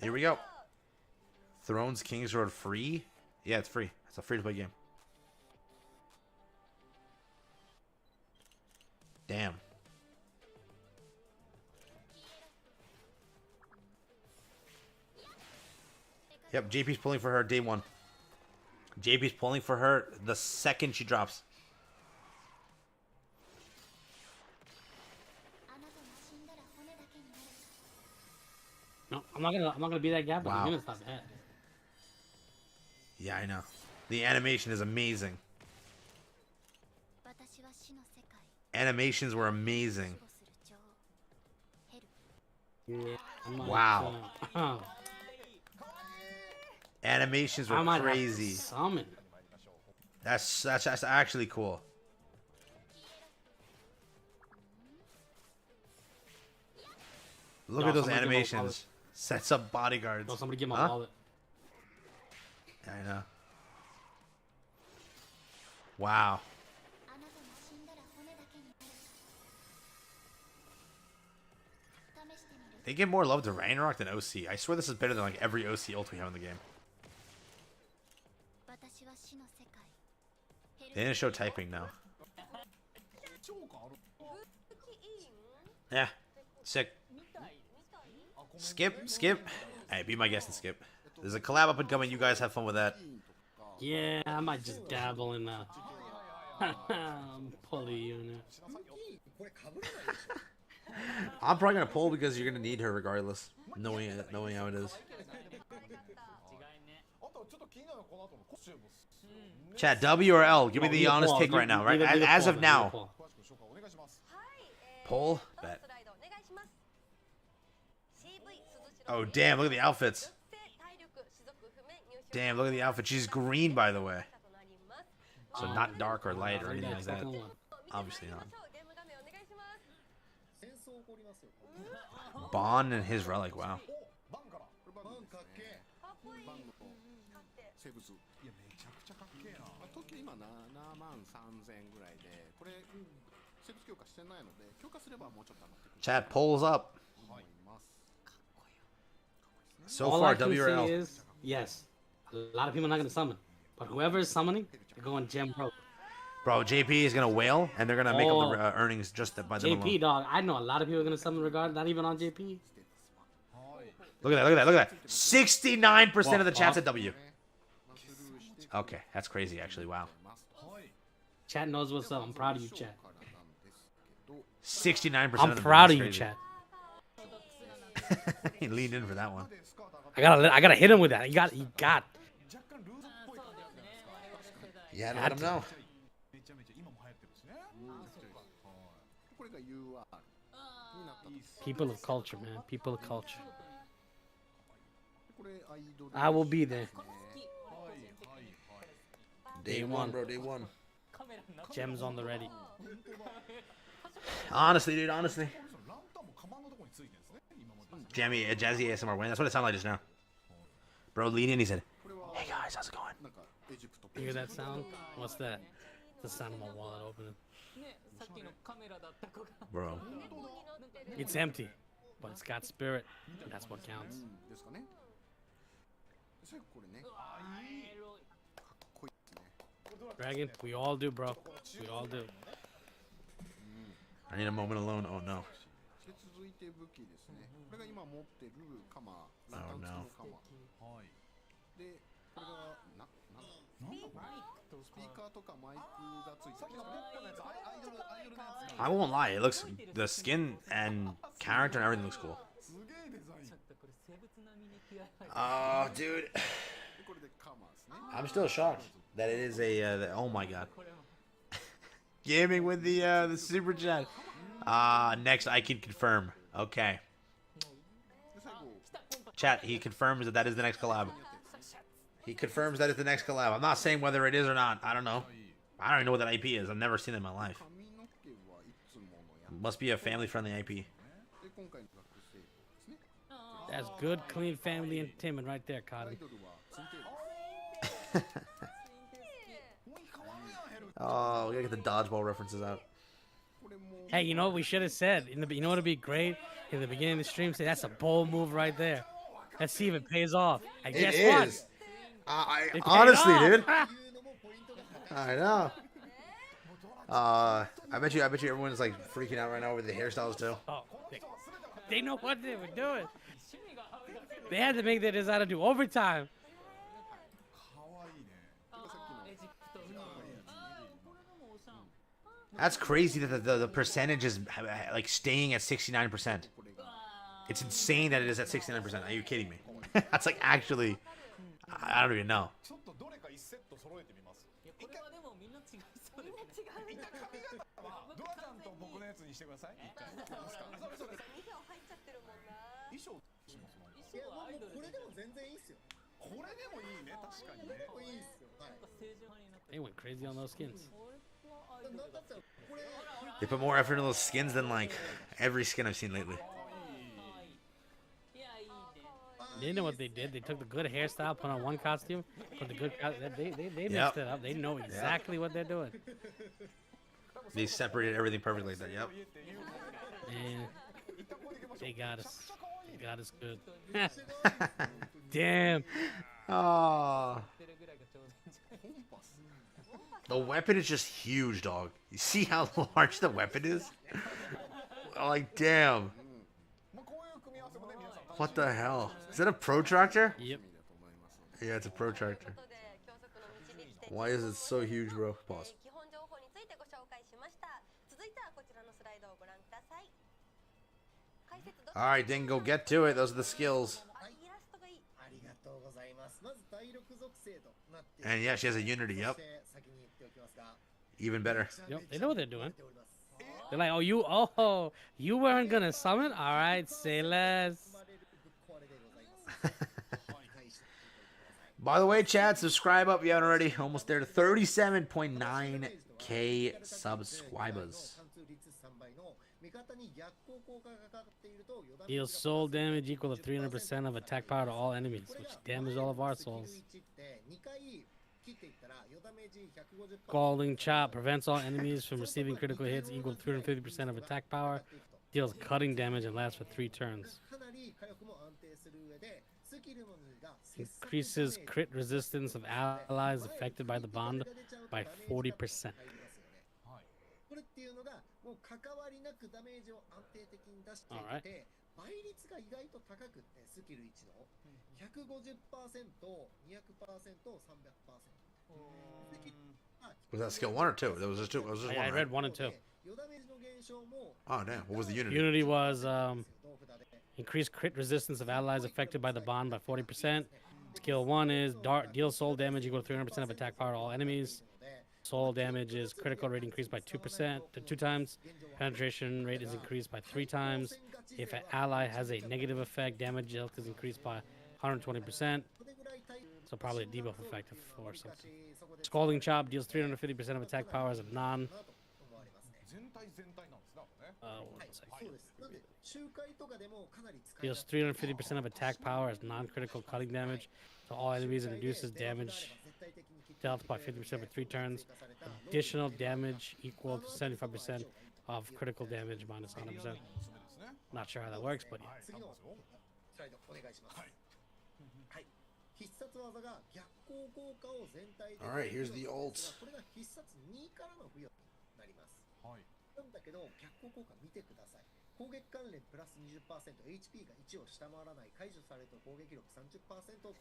Here we go. Thrones Kings Road free? Yeah, it's free. It's a free-to-play game. Damn. Yep, JP's pulling for her day 1. JP's pulling for her the second she drops. No, I'm not gonna be that guy, but Wow. I'm gonna stop that. Yeah, I know. The animation is amazing. Animations were amazing. Yeah, Wow. Animations were crazy. Summon. That's actually cool. Look No, at those somebody give him a animations. wallet. Sets up bodyguards. No, somebody give my Huh? wallet. Yeah, I know. Wow. They give more love to Ragnarok than OC. I swear this is better than like every OC ult we have in the game. They didn't show typing now. Yeah. Sick. Skip. Hey, be my guest and skip. There's a collab up and coming. You guys have fun with that. Yeah, I might just dabble in Pulley unit. I'm probably gonna pull because you're gonna need her regardless, knowing how it is. Chat, W or L? Give me the honest take right now, right? As of now. Pull? Bet. Oh, damn, look at the outfits. Damn, look at the outfit. She's green, by the way. So not dark or light or anything like that. Obviously not. Bond and his relic, wow. Chat, polls up. So All far, I can W or say L? is, yes, a lot of people are not going to summon. But whoever is summoning, they're going gem broke. Bro, JP is gonna whale, and they're gonna make up the earnings just by them alone. JP, dog, I know a lot of people are going to summon regard, not even on JP. Look at that, look at that, look at that. 69% of the chat's at W. Okay, that's crazy, actually. Wow. Chat knows what's up. I'm proud of you, chat. 69%. I'm proud of you, chat. He leaned in for that one. I gotta hit him with that. He got. Yeah, let him know. People of culture, man. People of culture. I will be there. Day one, bro. Day one. Gems on the ready. Honestly, dude. Honestly. Jammy, Jazzy ASMR win. That's what it sounded like just now. Bro, lean in. He said, "Hey guys, how's it going?" You hear that sound? What's that? The sound of my wallet opening. Bro. It's empty, but it's got spirit. And that's what counts. Dragon, we all do, bro. We all do. I need a moment alone. Oh no. Oh no. I won't lie. It looks, the skin and character and everything looks cool. Oh, dude. I'm still shocked that it is a. Oh my god. Gaming with the super chat. Next I can confirm. Okay. Chat, he confirms that is the next collab. He confirms that it's the next collab. I'm not saying whether it is or not. I don't know. I don't even know what that IP is. I've never seen it in my life. Must be a family-friendly IP. That's good, clean family entertainment right there, Cotton. Oh, we gotta get the dodgeball references out. Hey, you know what we should have said? You know what would be great? In the beginning of the stream, say that's a bold move right there. Let's see if it pays off. And guess what? It honestly, dude. I know. I bet you everyone's like freaking out right now with the hairstyles too. Oh, they know what they were doing. They had to make their designer do overtime. That's crazy that the percentage is like staying at 69%. It's insane that it is at 69%. Are you kidding me? That's like actually, I don't even know. They went crazy on those skins. They put more effort into those skins than like every skin I've seen lately. They know what they did. They took the good hairstyle, put on one costume, put the good. They mixed it up. They know exactly what they're doing. They separated everything perfectly like that. Yep. Man, they got us. They got us good. Damn. Oh. The weapon is just huge, dog. You see how large the weapon is? Like, damn. What the hell? Is that a protractor? Yep. Yeah, it's a protractor. Why is it so huge, bro? Pause. Alright, then go get to it. Those are the skills. And yeah, she has a unity. Yep. Even better. Yep, they know what they're doing. They're like, you weren't gonna summon? Alright, say less. By the way, chat, subscribe up if you haven't already. Almost there to 37.9k subscribers. Deals soul damage equal to 300% of attack power to all enemies, which damages all of our souls. Scalding Chop prevents all enemies from receiving critical hits equal to 350% of attack power. Deals cutting damage and lasts for 3 turns. Increases crit resistance of allies affected by the bond by 40%. Alright. Was that skill 1 or 2? That was just 2. It was just 1, I right? read 1 and 2. Oh, damn. What was the unity? Unity was increased crit resistance of allies affected by the bond by 40%. Skill 1 is deal soul damage equal to 300% of attack power to all enemies. Soul damage is critical rate increased by 2% to 2 times. Penetration rate is increased by 3 times. If an ally has a negative effect, damage dealt is increased by 120%. So probably a debuff effect or something. Scalding Chop deals 350% of attack power as a non. Deals 350% of attack power as non-critical cutting damage to all enemies and reduces damage dealt by 50% for 3 turns. Additional damage equal to 75% of critical damage minus 100%. Not sure how that works, but yeah. Alright, here's the ult.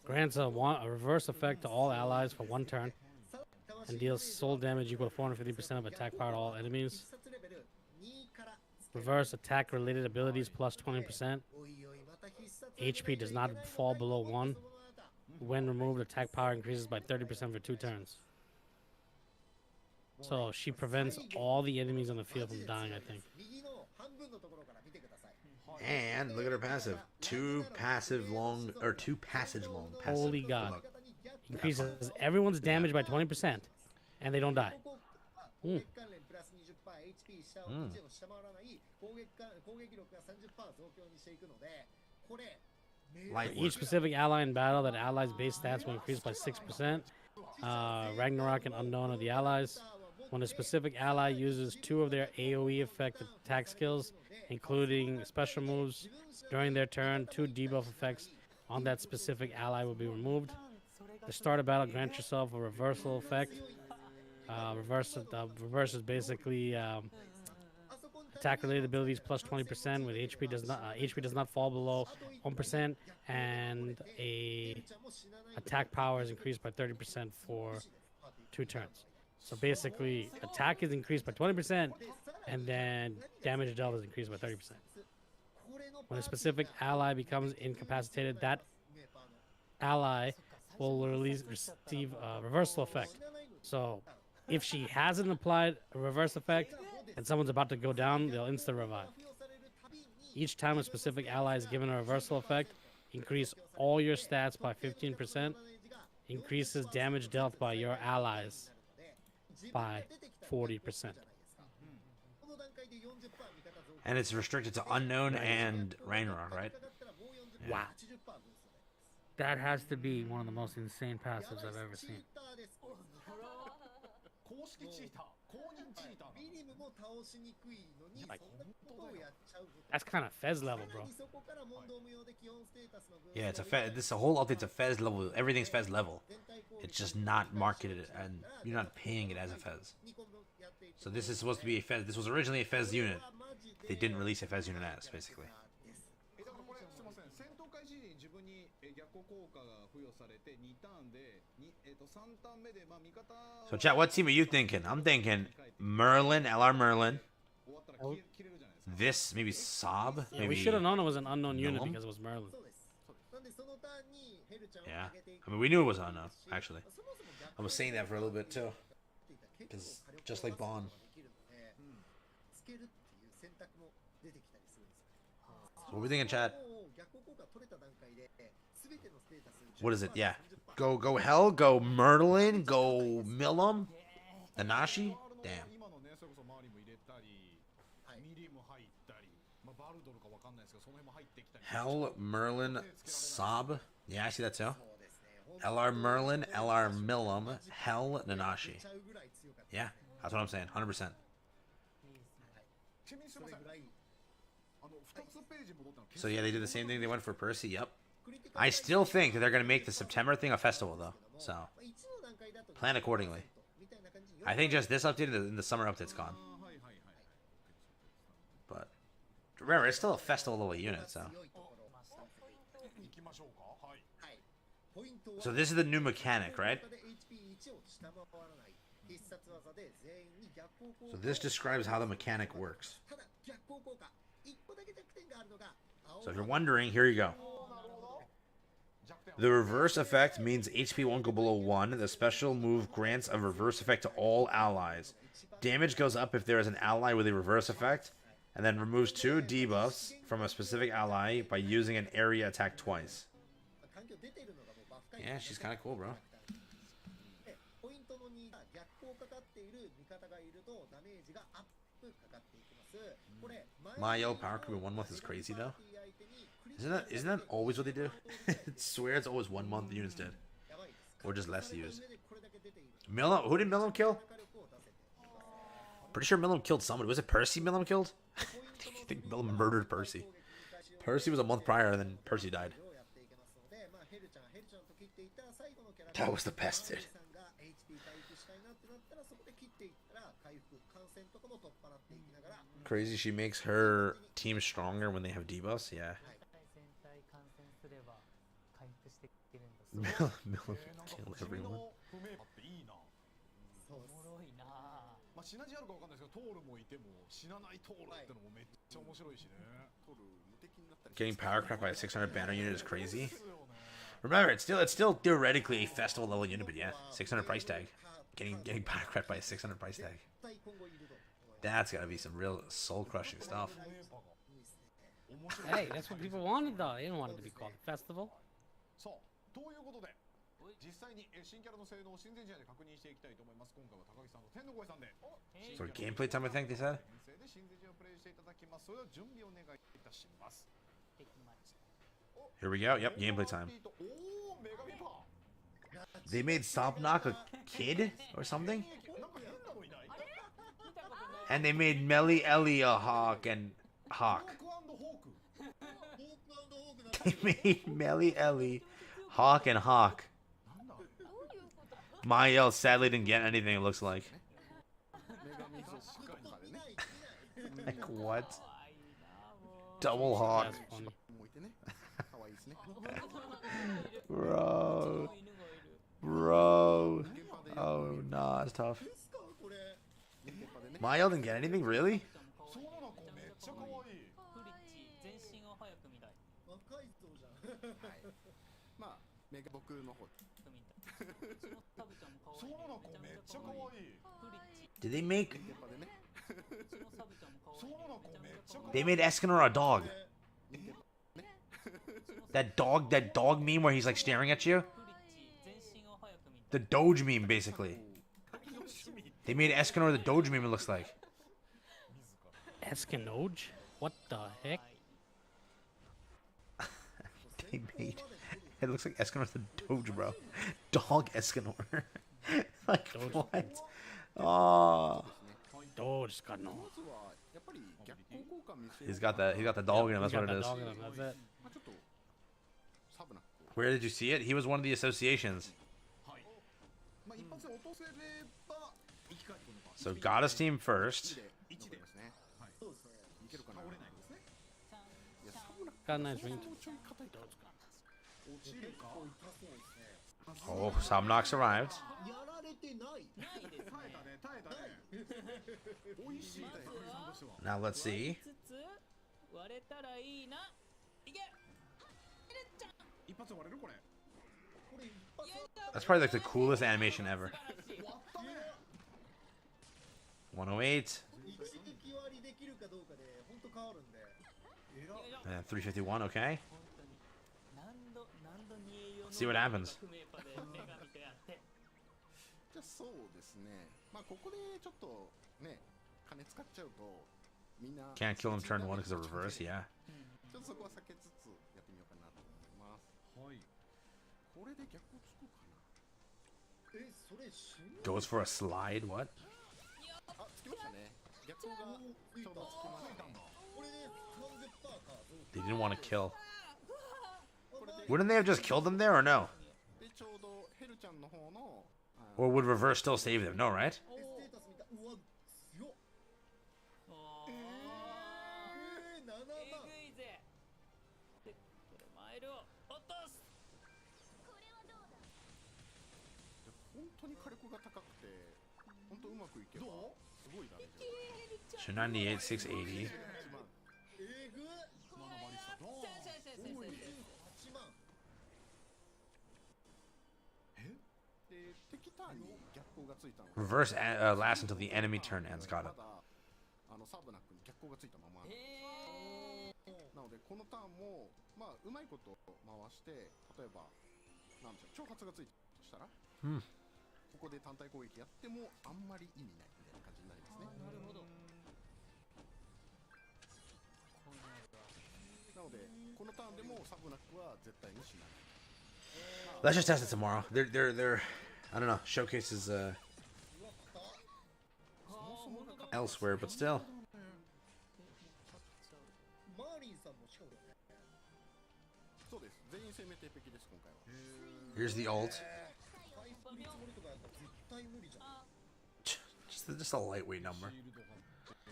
Grants a reverse effect to all allies for 1 turn. And deals soul damage equal to 450% of attack power to all enemies. Reverse attack related abilities plus 20%. HP does not fall below 1. When removed, attack power increases by 30% for 2 turns. So she prevents all the enemies on the field from dying, I think. And look at her passive. 2 passage long. Passive. Holy God. Increases everyone's damage by 20%. And they don't die. Each specific ally in battle, that ally's base stats will increase by 6%. Ragnarok and Unknown are the allies. When a specific ally uses 2 of their AoE effect attack skills, including special moves, during their turn, 2 debuff effects on that specific ally will be removed. To start a battle, grant yourself a reversal effect. Reverse is basically attack-related abilities plus 20%, with HP does not fall below 1%, and attack power is increased by 30% for 2 turns. So basically, attack is increased by 20%, and then damage dealt is increased by 30%. When a specific ally becomes incapacitated, that ally will receive a reversal effect. So if she hasn't applied a reverse effect and someone's about to go down, they'll insta-revive. Each time a specific ally is given a reversal effect, increase all your stats by 15%, increases damage dealt by your allies by 40%. And it's restricted to Unknown and Ragnarok, right? Yeah. Wow. That has to be one of the most insane passives I've ever seen. Like, that's kind of Fez level, bro. Yeah, it's a Fez. This whole update's a Fez level. Everything's Fez level. It's just not marketed, and you're not paying it as a Fez. So this is supposed to be a Fez. This was originally a Fez unit. They didn't release a Fez unit as, basically. So chat, what team are you thinking? I'm thinking Merlin, LR Merlin. this maybe Sob. Yeah, Maybe we should have known it was an unknown unit Gnome? because it was Merlin. Yeah, I mean we knew it was unknown actually. I was saying that for a little bit too, because just like Bond. So what are we thinking, chat? What is it? Yeah, go Hell, go Merlin, go Milam, Nanashi. Damn. Hell, Merlin, Sob. Yeah, I see that too. LR Merlin, LR Milam, Hell, Nanashi. Yeah, that's what I'm saying. 100%. So yeah, they did the same thing. They went for Percy. Yep. I still think that they're going to make the September thing a festival, though. So plan accordingly. I think just this update and the summer update's gone. But remember, it's still a festival level unit, so. So this is the new mechanic, right? So this describes how the mechanic works. So if you're wondering, here you go. The reverse effect means HP won't go below 1. The special move grants a reverse effect to all allies. Damage goes up if there is an ally with a reverse effect, and then removes 2 debuffs from a specific ally by using an area attack twice. Yeah, she's kind of cool, bro. My yellow power creep in 1 month is crazy though. Isn't that always what they do? I swear it's always 1 month the units did, or just less used. Milam, who did Milam kill? Pretty sure Milam killed somebody. Was it Percy Milam killed? I think Milam murdered Percy. Percy was a month prior, and then Percy died. That was the best, dude. Crazy, she makes her team stronger when they have debuffs. Yeah. Milam killed everyone. Getting power cracked by a 600 banner unit is crazy. Remember, it's still theoretically a festival level unit, but yeah, 600 price tag. Getting power cracked by a 600 price tag. That's gotta be some real soul crushing stuff. Hey, that's what people wanted though. They didn't want it to be called a festival. So gameplay time, I think they said. Here we go. Yep, gameplay time. They made Sopnock a kid or something, and they made Melly Ellie a hawk and hawk. They made Melly Ellie hawk and hawk. Mael sadly didn't get anything. It looks like. Like what? Double hawk. Bro. Oh, nah, it's tough. Mael didn't get anything, really? Did they make... They made Escanor a dog. That dog meme where he's like staring at you? The Doge meme, basically. They made Escanor the Doge meme, it looks like. Escanoge? What the heck? They made... It looks like Escanor's the Doge, bro. Dog Escanor. Like, Doge. what? Oh. Doge Escanor. He got the dog in him, that's what it is. That's it. Where did you see it? He was one of the associations. So Goddess team first. Got a nice ring. Oh, Subnox arrived. やられてない。 ないですね。 Now let's see. つつ割れたらいいな。いけ。一発割れるこれ。これ一発。 That's probably like the coolest animation ever. 108. 一撃割りできるかどうかで本当変わるんで。えら。 And 351, okay. 何度に栄養の See what happens. 不明パで女神とやって。じゃあそうですね。まあここでちょっとね金使っちゃうとみんな Can't kill him turn 1 because of reverse, yeah. ちょっとそこは避けつつやってみようかなと思います。はい。これで逆をつくかな。え、それ死ぬ。 Goes for a slide, what? あ、つきましたね。逆がちょうどつきましたね。これで30%か。 They didn't want to kill. Wouldn't they have just killed him there or no? でちょうどヘルちゃんの方の Or would reverse still save them? No, right? ステータス見た。うわ、強っ。おー7万。えぐいぜ。でこれマイルを落とす。本当に火力が高くて本当うまくいけばすごいダメージ。 298, 680. えぐっ。8万。で敵ターンに逆光がついたので Reverse lasts until the enemy turn ends. Got ま it. だサブナックに逆光がついたままへー。なのでこのターンもまあうまいこと回して例えばなんでしょう挑発がついたとしたら、Hmm. ここで単体攻撃やってもあんまり意味ないみたいな感じになりますね。なるほど。なのでこのターンでもサブナックは絶対にしない。 Let's just test it tomorrow. They're I don't know, showcases elsewhere, but still. マーリンさんもしかもだよね。そうです。全員生命鉄壁です今回は。 Here's the ult. 回復率盛りとかやったら絶対無理じゃん。 Just a lightweight number. シールド貼って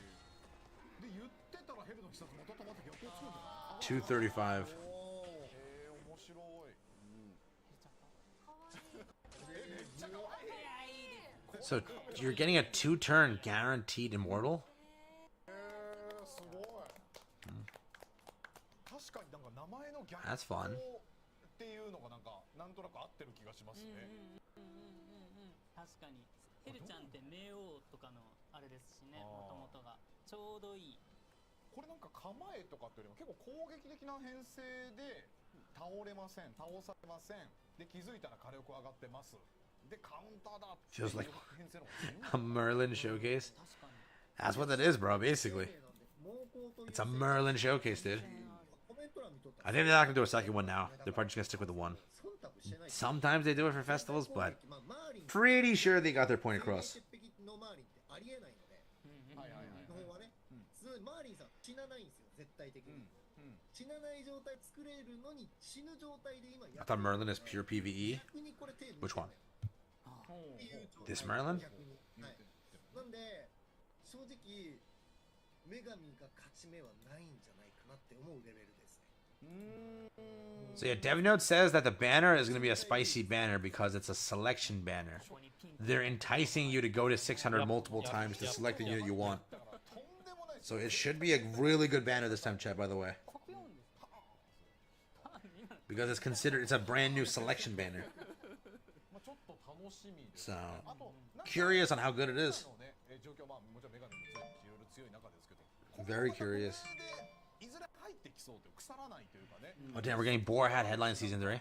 で言ってたらヘルの必殺また止まって逆をつくんだよ。 235. おー。面白い。 So you're getting a 2-turn guaranteed immortal? すごい。確かになんか名前の逆 That's fun. っていうのがなんとなく合ってる気がしますね。確かにヘルちゃんって冥王とかのあれですしね、もともとがちょうどいい。これなんか構えとかっていうよりも結構攻撃的な編成で倒れません、倒されません。で気づいたら火力上がってます。でカウンターだ。 Feels like 編成の方が a Merlin showcase. 確かに。 That's what that is, bro, basically. It's a Merlin showcase, dude. I think they're not gonna do a second one now. They're probably just gonna stick with the one. Sometimes they do it for festivals, but pretty sure they got their point across. マーリンさん死なないんですよ絶対的に。死なない状態作れるのに死ぬ状態で今 I thought Merlin is pure PvE. 逆にこれ手抜いて Which one? っていう状態 This Merlin? 逆にはいなんで正直女神が勝ち目はないんじゃないかなって思うレベルですね。 So yeah, DevNote says that the banner is gonna be a spicy banner because it's a selection banner. They're enticing you to go to 600 multiple times to select the unit you want. So it should be a really good banner this time, chat, by the way. Because it's a brand new selection banner. So, curious on how good it is. Very curious. Oh damn, we're getting Boar Hat headline season 3.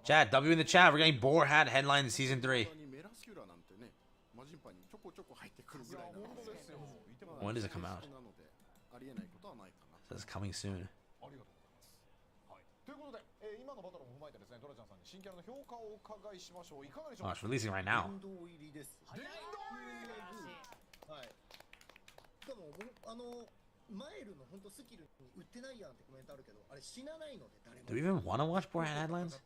Chat, W in the chat, we're getting Boar Hat headline season 3. メラスキュラなんてね魔人パンにちょこちょこ入ってくるぐらいなので When does it come out? なのでありえないことはないかな。 It says coming soon. ありがとうございます。はい。ということで、今のバトルを踏まえてですね、ドラちゃんさんに新キャラの評価をお伺いしましょう。いかがでしょ Oh, う it's か。 releasing right now. 殿堂入りです。殿堂入り。はい。しかもマイルの本当スキルに売ってないやんってコメントあるけど、あれ死なないので誰も。 Do we even want to watch Boar Hat headlines?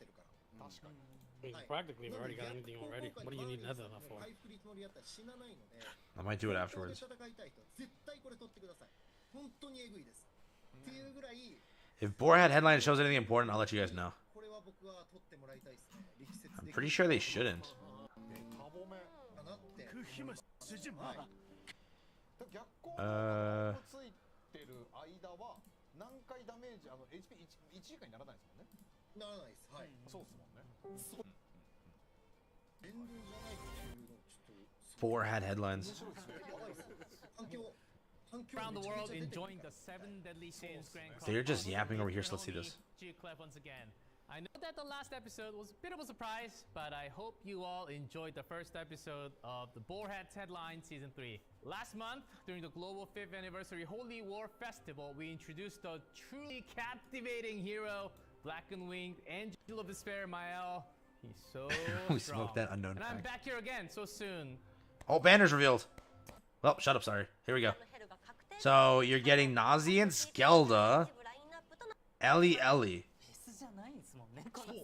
確かに。 I mean, practically, we've already got anything already. What do you need another enough for? 回復率のりあったら死なないので。 I might do it afterwards. 戦いたい人は絶対これ取ってください。本当にエグいです。っていうぐらい。 If Boar Hat headline shows anything important, I'll let you guys know. これは僕 I'm pretty sure they shouldn't. タボメ逆光あがついてる間は何回ダメージHP1 以下にならないですもんね。ならないです。はい。そうですもんね。そう。連動じゃないっていうのちょっと Four had headlines. 反響 Around the world enjoying the 7 deadly sins Grand Cross. They're just yapping over here, so let's see this. G-Clef once again. I know that the last episode was a bit of a surprise, but I hope you all enjoyed the first episode of the Boarheads Headline Season 3. Last month, during the Global 5th Anniversary Holy War Festival, we introduced the truly captivating hero, Black and Winged Angel of Despair, Mael. He's so We strong. smoked that unknown And I'm fact. back here again so soon. Oh, banner's revealed. Well, shut up, sorry. Here we go. So, you're getting Nazi and Skelda, Ellie.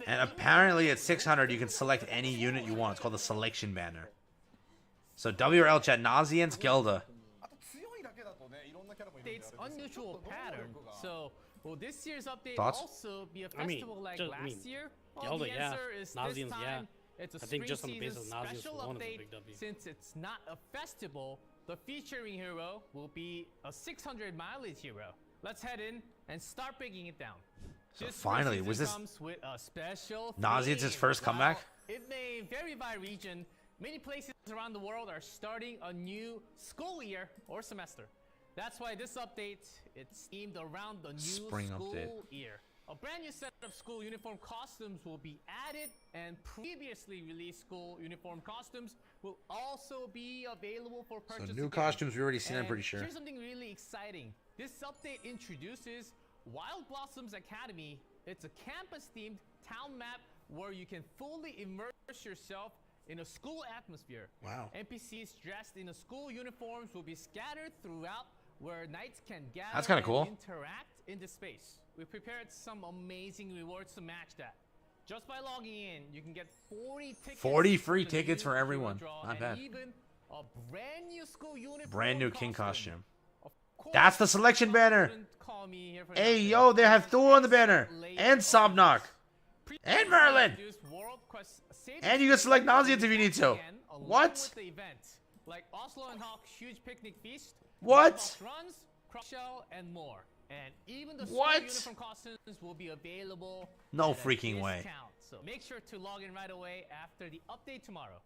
And apparently at 600, you can select any unit you want. It's called the selection banner. So, W or L chat, Nazi and Skelda. あと強いだけだとね、いろんなキャラもいるんで It's あれですけど unusual pattern. So, will this year's update Thoughts? also be a I mean, festival like just- last I mean, year? Gelda, the yeah. answer is Nazians, this yeah. time, it's a I think just on the spring basis season of Nazians special alone is a update. big W. Since it's not a festival, the featuring hero will be a 600 mileage hero. Let's head in and start breaking it down. So This spring finally, season was this comes with a special Nazians' theme. first comeback? While it may vary by region. Many places around the world are starting a new school year or semester. That's why this update it's themed around the new Spring school update. year. A brand new set of school uniform costumes will be added, and previously released school uniform costumes will also be available for So purchase. new again. costumes we already seen, I'm And pretty sure. Here's something really exciting. This update introduces Wild Blossoms Academy. It's a campus-themed town map where you can fully immerse yourself in a school atmosphere. Wow. NPCs dressed in the school uniforms will be scattered throughout where knights can gather That's kinda and cool. interact in this space. We prepared some amazing rewards to match that. Just by logging in, you can get 40 tickets. 40 for free the tickets new for hero everyone. draw, Not and bad. Even a brand new school uniform Brand new king costume. Of course, That's the selection banner. couldn't call me here for Hey, nothing. yo, they have Thor on the banner. Late And Sobnok. And Merlin. introduced World Quest Save And you can select Nazians if you need to. again, along What? with the event, like Oslo and Hawk huge picnic feast, What? boss runs, cross shell, and more. And even the What? school uniform costumes will be available. No at a freaking way. discount. So make sure to log in right away after the update tomorrow.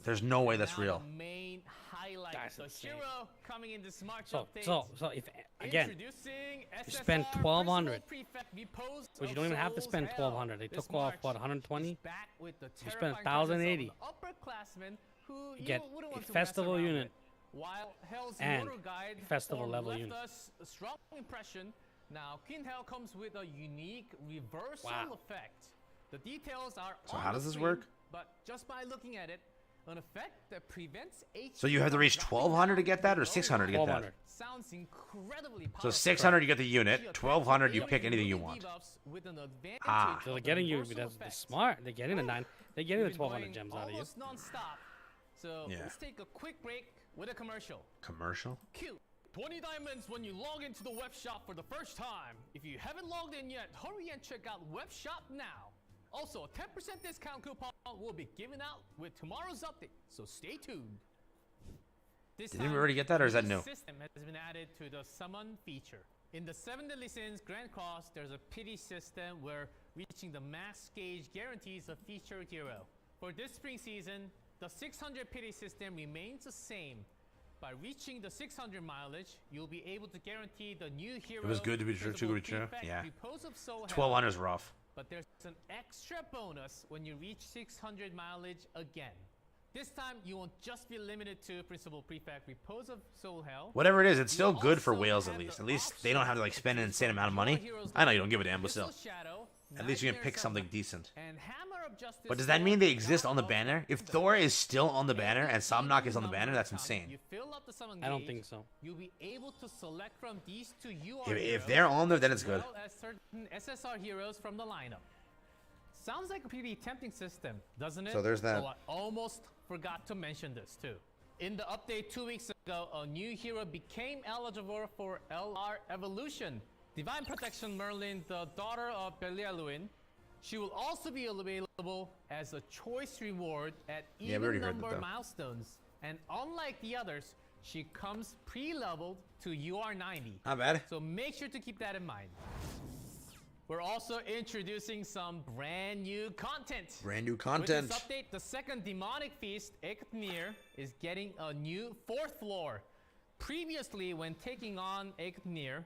There's no way that's Now real. The main highlight, That's the insane. hero coming in this March So update. if again, Introducing you spend SSR 1,200, Principal Prefect Repose which you of don't even have to Soul's spend Hell. 1,200. They This took off March what is 120. back with the You spend terrifying presence 1,080. of the upperclassmen who You get wouldn't a want to festival mess around unit with. While Hell's and Motor Guide festival form level left unit. us a strong impression. Now King Hell comes with a unique reversal Wow. effect. The details are So on how the does this screen, work? But just by looking at it, an effect that prevents HP So you have to reach from dropping 1,200 to down get that, or below 600 to get that? 1,200. Sounds incredibly So powerful. 600 you get the unit, She attacks 1,200 you with pick anything you ability want. debuffs with an advantage Ah. So of they're the getting you. reversal That's effect. smart. They're getting the 9. They're getting the We've been 1,200 going gems out of you. almost non-stop. So Yeah. let's take a quick break with a commercial. Commercial? Cute. 20 diamonds when you log into the web shop for the first time. If you haven't logged in yet, hurry and check out web shop now. Also, a 10% discount coupon will be given out with tomorrow's update, so stay tuned. This Didn't we time, already get that, or is that a new? System has been added to the summon feature. In the 7 Deadly Sins Grand Cross, there's a pity system where reaching the max gauge guarantees a featured hero. For this spring season, the 600 pity system remains the same. By reaching the 600 mileage, you'll be able to guarantee the new hero. It was good to be true, too good to be true. Prefect Yeah. Repose of Soul Hell. 1,200 is rough. But there's an extra bonus when you reach 600 mileage again. This time, you won't just be limited to Principal Prefect Repose of Soul Hell. Whatever it is, it's still You good for also whales have at least. the At least they don't have to like spend an option insane amount of to money. select your heroes I know you like don't give a damn, but still. Missile Shadow, At least you can Nightmare pick something Summon, decent. and Hammer of Justice But does that Sword mean they without exist on the of banner? If the Thor is still on the banner and And Somnok is even on the banner, that's number of times insane. you fill up the summon I don't gauge, think so. You'll be able to select from these two UR If heroes, they're on there, then it's as good. well as certain SSR heroes from the lineup. Sounds like a pretty tempting system, doesn't it? So there's that. Oh, I almost forgot to mention this too. In the update 2 weeks ago, a new hero became eligible for LR Evolution. Divine Protection Merlin, the daughter of Belialuin, She will also be available as a choice reward at Yeah, we already even heard that, number though. milestones. And unlike the others, she comes pre-leveled to UR90. Not bad. So make sure to keep that in mind. We're also introducing some brand new content. Brand new With content. this update, the second demonic feast, Eknir, is getting a new 4th floor. Previously, when taking on Eknir,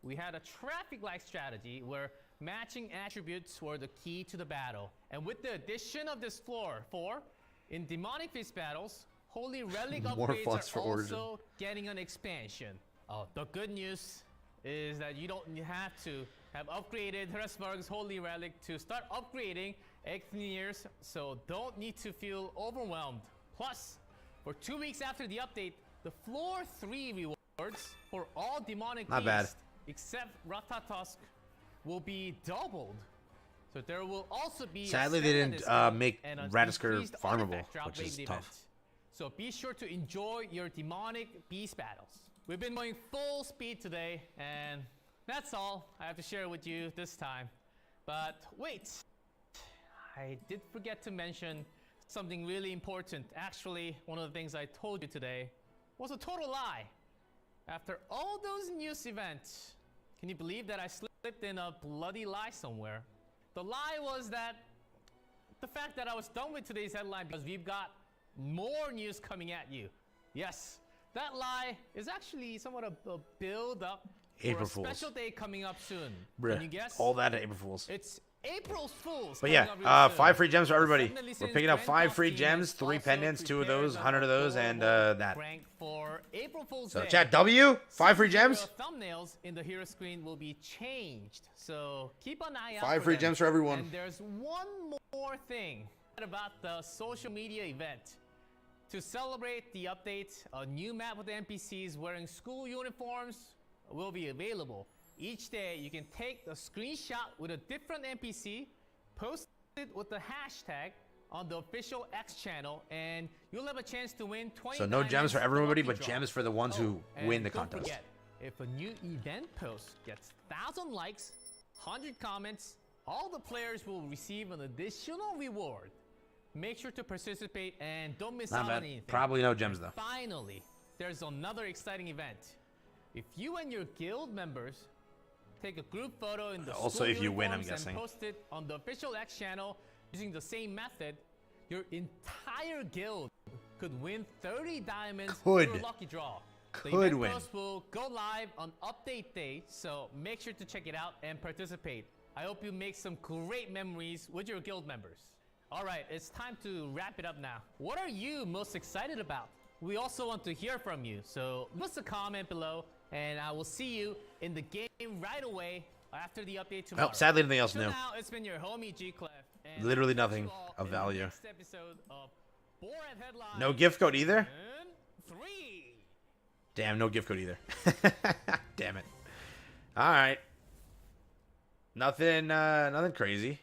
we had a traffic-like strategy where matching attributes were the key to the battle. And with the addition of this floor 4, in demonic feast battles, holy relic More upgrades funds for are Origin. also getting an expansion. Oh, the good news is that you don't have to have upgraded Hresburg's holy relic to start upgrading Eknir's, so don't need to feel overwhelmed. Plus, for 2 weeks after the update, the floor 3 rewards for all demonic Not bad. beasts except Ratatosk will be doubled. So there will also be a Sadly, they stamina didn't discount make and an Ratisker increased farmable, artifact drop which is rate tough. event. So be sure to enjoy your demonic beast battles. We've been going full speed today, and that's all I have to share with you this time. But wait, I did forget to mention something really important. Actually, one of the things I told you today was a total lie. After all those news events, can you believe that I slipped in a bloody lie somewhere? The lie was that the fact that I was done with today's headline because we've got more news coming at you. Yes, that lie is actually somewhat a build up for April a Fools. special day coming up soon. Bruh, Can you guess? all that at April Fools. It's April Fools. But coming yeah, up real soon. 5 free gems for everybody. Definitely We're since picking up Grand 5 free Costume gems, has 3 also pendants, 2 of prepared those, the 100 of those, and whole that. rank for April Fool's So Day. chat W, 5 free gems, Your thumbnails in the hero screen will be changed, so keep an eye out. 5 for free them. gems for everyone. And there's one more thing about the social media event. To celebrate the update, a new map with NPCs wearing school uniforms will be available. Each day, you can take a screenshot with a different NPC, post it with the hashtag on the official X channel, and you'll have a chance to win 20 So no gems for diamonds everybody, lucky but draw. gems for the ones who and win the don't contest. Forget, if a new event post gets 1,000 likes, 100 comments, all the players will receive an additional reward. Make sure to participate and don't miss Not out bad. on anything. Probably no gems though. Finally, there's another exciting event. If you and your guild members take a group photo in the Also, school if you win, I'm uniforms guessing. and post it on the official X channel using the same method, your entire guild could win 30 diamonds Could. through a lucky draw. The Could event win. post will go live on update day, so make sure to check it out and participate. I hope you make some great memories with your guild members. All right, it's time to wrap it up now. What are you most excited about? We also want to hear from you, so leave us a comment below, and I will see you in the game right away after the update tomorrow. Well, sadly, nothing else Till new. now, it's been your homie G Clef. and Literally I'll catch nothing you all of in the value. next episode of Borat Headlines No gift code either? in 3. Damn, no gift code either. Damn it. All right. Nothing crazy.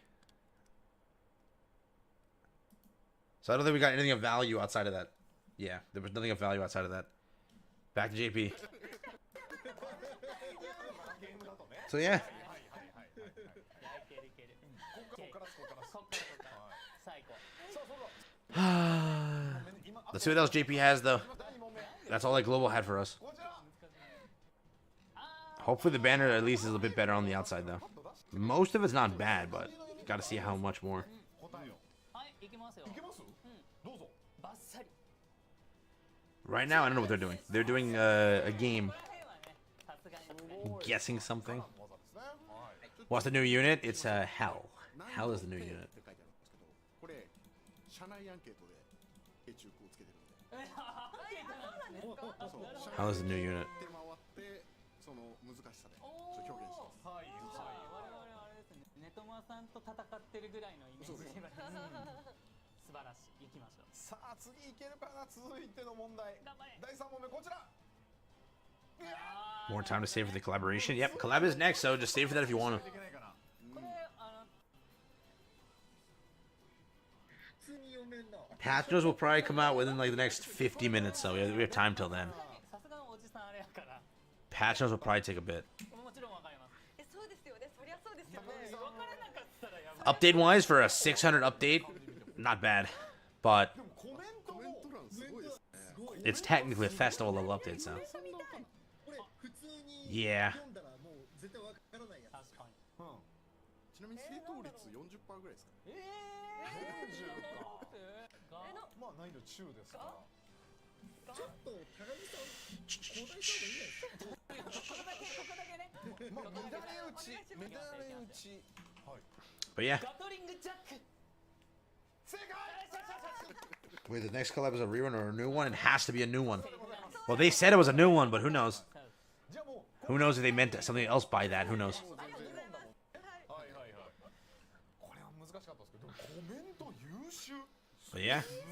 So I don't think we got anything of value outside of that. Yeah, there was nothing of value outside of that. Back to JP. So yeah. Let's see what else JP has though. That's all that Global had for us. Hopefully the banner at least is a little bit better on the outside though. Most of it's not bad, but gotta see how much more. はい行きますよいけますどうぞ バッサリ Right now, I don't know what they're doing. They're doing a game, さすがに guessing something. 技ですねはい What's the new unit? It's Hell. Hell is the new unit. って書いてあるんですけど、これ社内アンケートで英中をつけてるんで、そう Hell is the new unit. 手回ってその難しさでちょっと表現してます。はいじゃあ我々あれですねネトマさんと戦ってるぐらいのイメージで素晴らしい行きましょうさあ次いけるかな続いての問題頑張れ第3問目こちら More time to save for the collaboration. Yep, collab is next, so just save for that if you want to. いけないかなこれ普通に読めんな Patch notes will probably come out within like the next 50 minutes, so we have time till then. さすがのおじさんあれやから Patch notes will probably take a bit. もちろんわかりますそうですよね。そりゃ Update wise, for a 600 update, not bad, but コメント欄すごいですね。 it's technically a festival level update, so これ普通に yeah. 読んだらもう絶対わからないやつ。確かに。ちなみに正答率40%ぐらいですかね。まあ難易度中ですから。ちょっと高木さん交代した方がいいんじゃないですか。ここだけね。まあ乱れ打ち、乱れ打ち。はい。 But yeah. ガトリングジャック。正解。 Wait, the next collab is a rerun or a new one? It has to be a new one. Well, they said it was a new one, but who knows? じゃあもう Who knows if they meant something else by that? Who knows? はいはいはい。これは難しかったですけど、コメント優秀。 But yeah. すごい。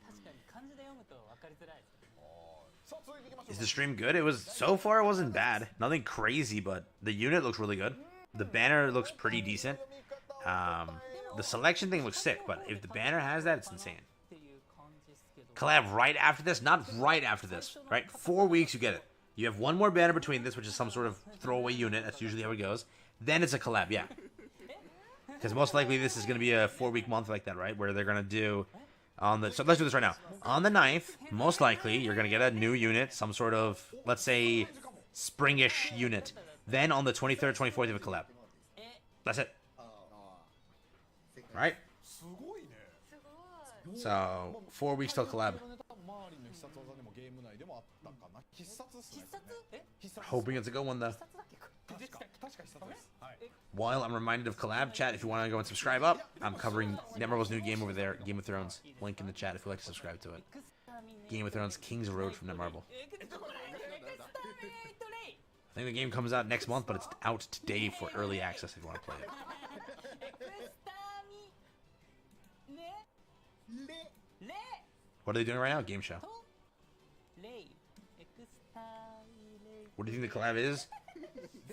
確かに漢字で読むと分かりづらいですね。さあ続いていきましょう Is the stream good? It was, so far it wasn't bad. Nothing crazy, but the unit looks really good. The banner looks pretty decent. The selection thing looks sick, but if the banner has that, it's insane. っていう感じですけど。 Collab right after this? Not right after this, right? 4 weeks, you get it. You have one more banner between this, which is some sort of throwaway unit. That's usually how it goes. Then it's a collab, yeah. Because most likely this is going to be a 4-week month like that, right? Where they're going to do on the... So let's do this right now. On the 9th, most likely, you're going to get a new unit, some sort of, let's say, springish unit. Then on the 23rd, 24th, you have a collab. That's it. Right? すごいね。 So, 4 weeks till collab. 周りの必殺技でもゲーム内でもあったかな。必殺っすね。必殺？え？必殺。 Hoping it's a good one, though. 必殺だっけ？確か必殺です。はい。 While I'm reminded of collab, chat, if you want to go and subscribe up, I'm covering Netmarvel's new game over there, Game of Thrones. Link in the chat if you'd like to subscribe to it. Game of Thrones, King's Road from Netmarvel. I think the game comes out next month, but it's out today for early access if you want to play it. レ What are they doing right now? Game show. レイエクスタイレイ What do you think the collab is?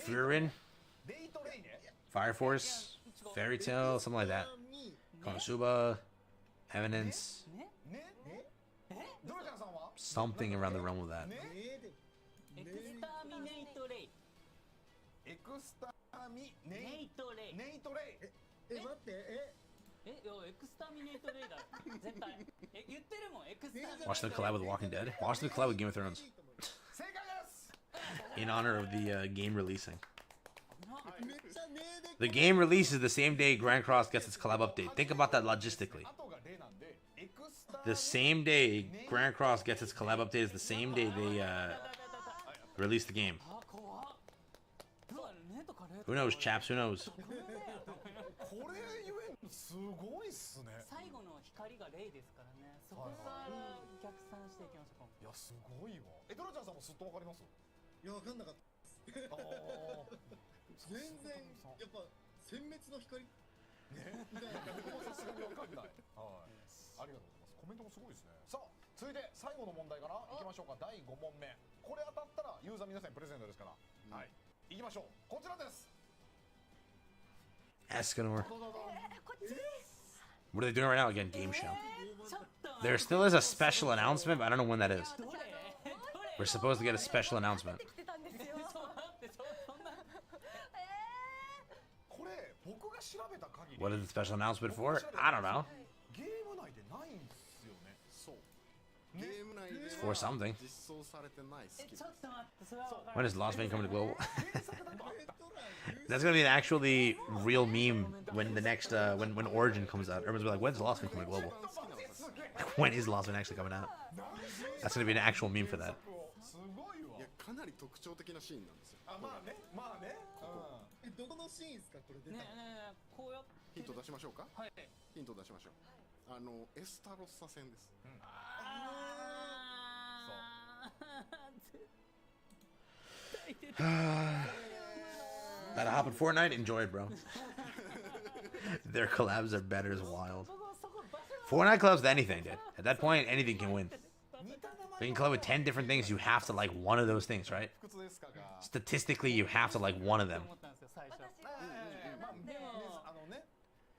Furin? レイトレイね。 Fire Force? Fairy Tale? Something like that. Konosuba? Eminence? ねね。ドラちゃんさんは？ Something around the realm of that. ね。エクスターミネイトレイエクスターミネネイトレイネイトレイ。え待ってエクスターミネイトレイだ絶対言ってるもんエクスターミネイトレイ Watch them collab with Walking Dead. Watch them collab with Game of Thrones. 正解です。 In honor of the game releasing. めっちゃねえ The で game releases the same day Grand Cross gets its collab update. Think about that logistically. 後がレイなんでエクスター The same day Grand Cross gets its collab update is the same day they release the game. あ怖っうわレとかレ Who knows, chaps? Who knows? これ言えんのすごいっすね。最後の光がレイですからねそこから逆算していきましょういやすごいわ。ドラちゃんさんもすっとわかります？いやわかんなかったああ。全然やっぱ殲滅の光ね。僕もさすがにわかんない。はい。ありがとうございます。コメントもすごいですね。さあ続いて最後の問題かな。いきましょうか。第5問目。これ当たったらユーザー皆さんにプレゼントですから。はい。いきましょう。こちらです。 Escanor. What are they doing right now? Again, game show. ちょっと There still is a special announcement, but I don't know when that is. どれ We're supposed to get a special announcement. そんなこれ僕が調べた限り What is the special announcement for? I don't know. ゲーム内でないんですよね。そう。ゲーム内で For something. 実装されてないスキルちょっと待ってそれは分から When ない is Lost Vein coming to global? 原作だとあった That's gonna be an actually real meme when the next when Origin comes out. Everyone's gonna be like, when's Lost Vein coming to global? When is Lost Vein actually coming out? That's gonna be an actual meme for that. すごいわいや。かなり特徴的なシーンなんですよ。あまあねまあね。どこのシーンですかこれ出たのねえねえねえこうやってヒント出しましょうか。はいヒント出しましょう。エスタロッサ戦です。Gotta hop in Fortnite, enjoy it, bro. Their collabs are better as wild. Fortnite collabs with anything, dude. At that point, anything can win. They can collab with 10 different things. You have to like one of those things, right? 不屈ですかが。 Statistically, you have to like one of them. 思ったんですよ最初まあねあのね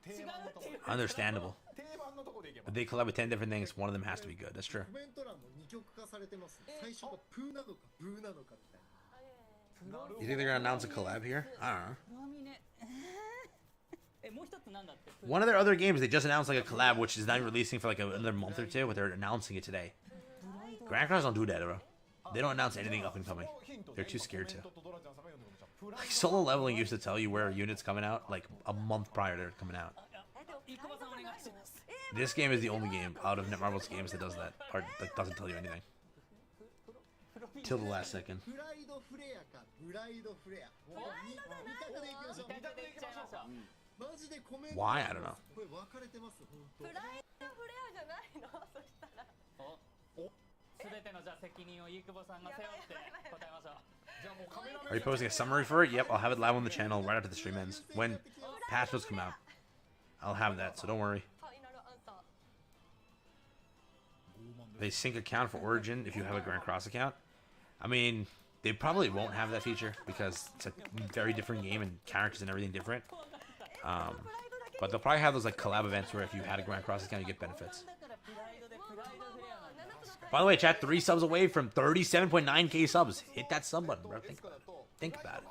定番のとこで Understandable. 定番のとこでいけば But。they collab with 10 different things. One of them has to be good. That's true. コメント欄も二極化されてますね最初がプーなのかブーなのかみたいな You think they're gonna announce a collab here? I don't know. もう一つなんだって One of their other games, they just announced like a collab, which is not even releasing for like another month or two, but they're announcing it today. Grand Cross don't do that, bro. They don't announce anything up and coming. They're too scared to. Like, solo leveling used to tell you where a unit's coming out like a month prior to it coming out. 生駒さんお願いします This game is the only game out of Netmarble's games that does that, or like doesn't tell you anything. Till the last second. フライドフレアかブライドフレア二択でいきましょう二択でいっちゃいましょうマジでコメント Why? I don't know. これ分かれてます本当フライドフレアじゃないのそしたらすべてのじゃあ責任を飯久保さんが背負って答えましょう Are you posting a summary for it? Yep, I'll have it live on the channel right after the stream ends. When patch notes come out, I'll have that, so don't worry. ファイナルアンサー They sync account for Origin if you have a Grand Cross account. I mean, they probably won't have that feature because it's a very different game and characters and everything different. But they'll probably have those like collab events where if you had a Grand Cross account, you get benefits. だからプライドでプライドフレアなんだ By the way, chat, 3 subs away from 37.9k subs. Hit that sub button, bro. Think about it. Think about it.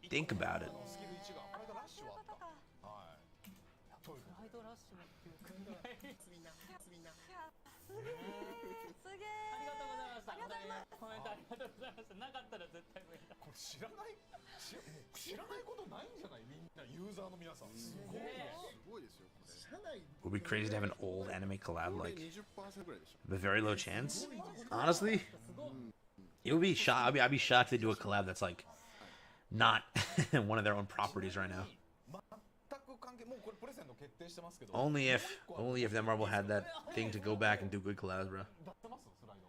Think about it. スキル1がプライドラッシュはあったはいというプライドラッシュのっていうかみんなみんなすげえすげありがとうございましたありがとうございますコメントありがとうございましたなかったら絶対無理だこれ知らないことないんじゃないみんなユーザーの皆さんすごいすごいですよこれ社内 Would be crazy to have an old anime collab, これ like, 20% ぐらいでしょ with very low chance. Honestly, it would be shocked. I'd be shocked if they do a collab that's like not one of their own properties right now. 全く関係もうこれプレゼント決定してますけど Only if Netmarble had that thing to go back and do good collabs, bro. 出ってますスライド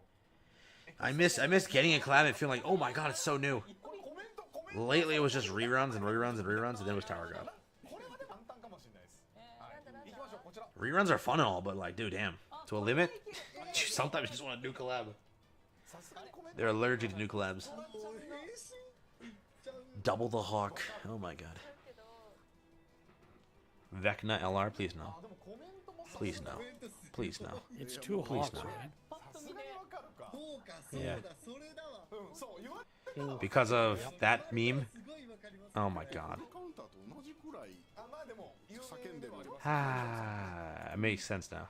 I miss getting a collab and feeling like, oh my god, it's so new. これコメント Lately, it was just reruns and reruns and reruns, and then it was Tower God. これはね簡単かもしれないですはい行きましょうこちら Reruns are fun and all, but like, dude, damn. To a limit, sometimes you just want a new collab. さすがにコメント They're allergic to new collabs. もう変身ちゃう Double the Hawk. Oh my god. Vecna LR, please no. でもコメントも Please no. Please no. It's two Please hawks, no. right? さすがにわかるかそうかそう Yeah. だそれだわうんそう言われ Because of that meme. すごいわかります Oh my god. カウンターと同じくらいあまあでも有叫んでる名では Ah, it makes sense now.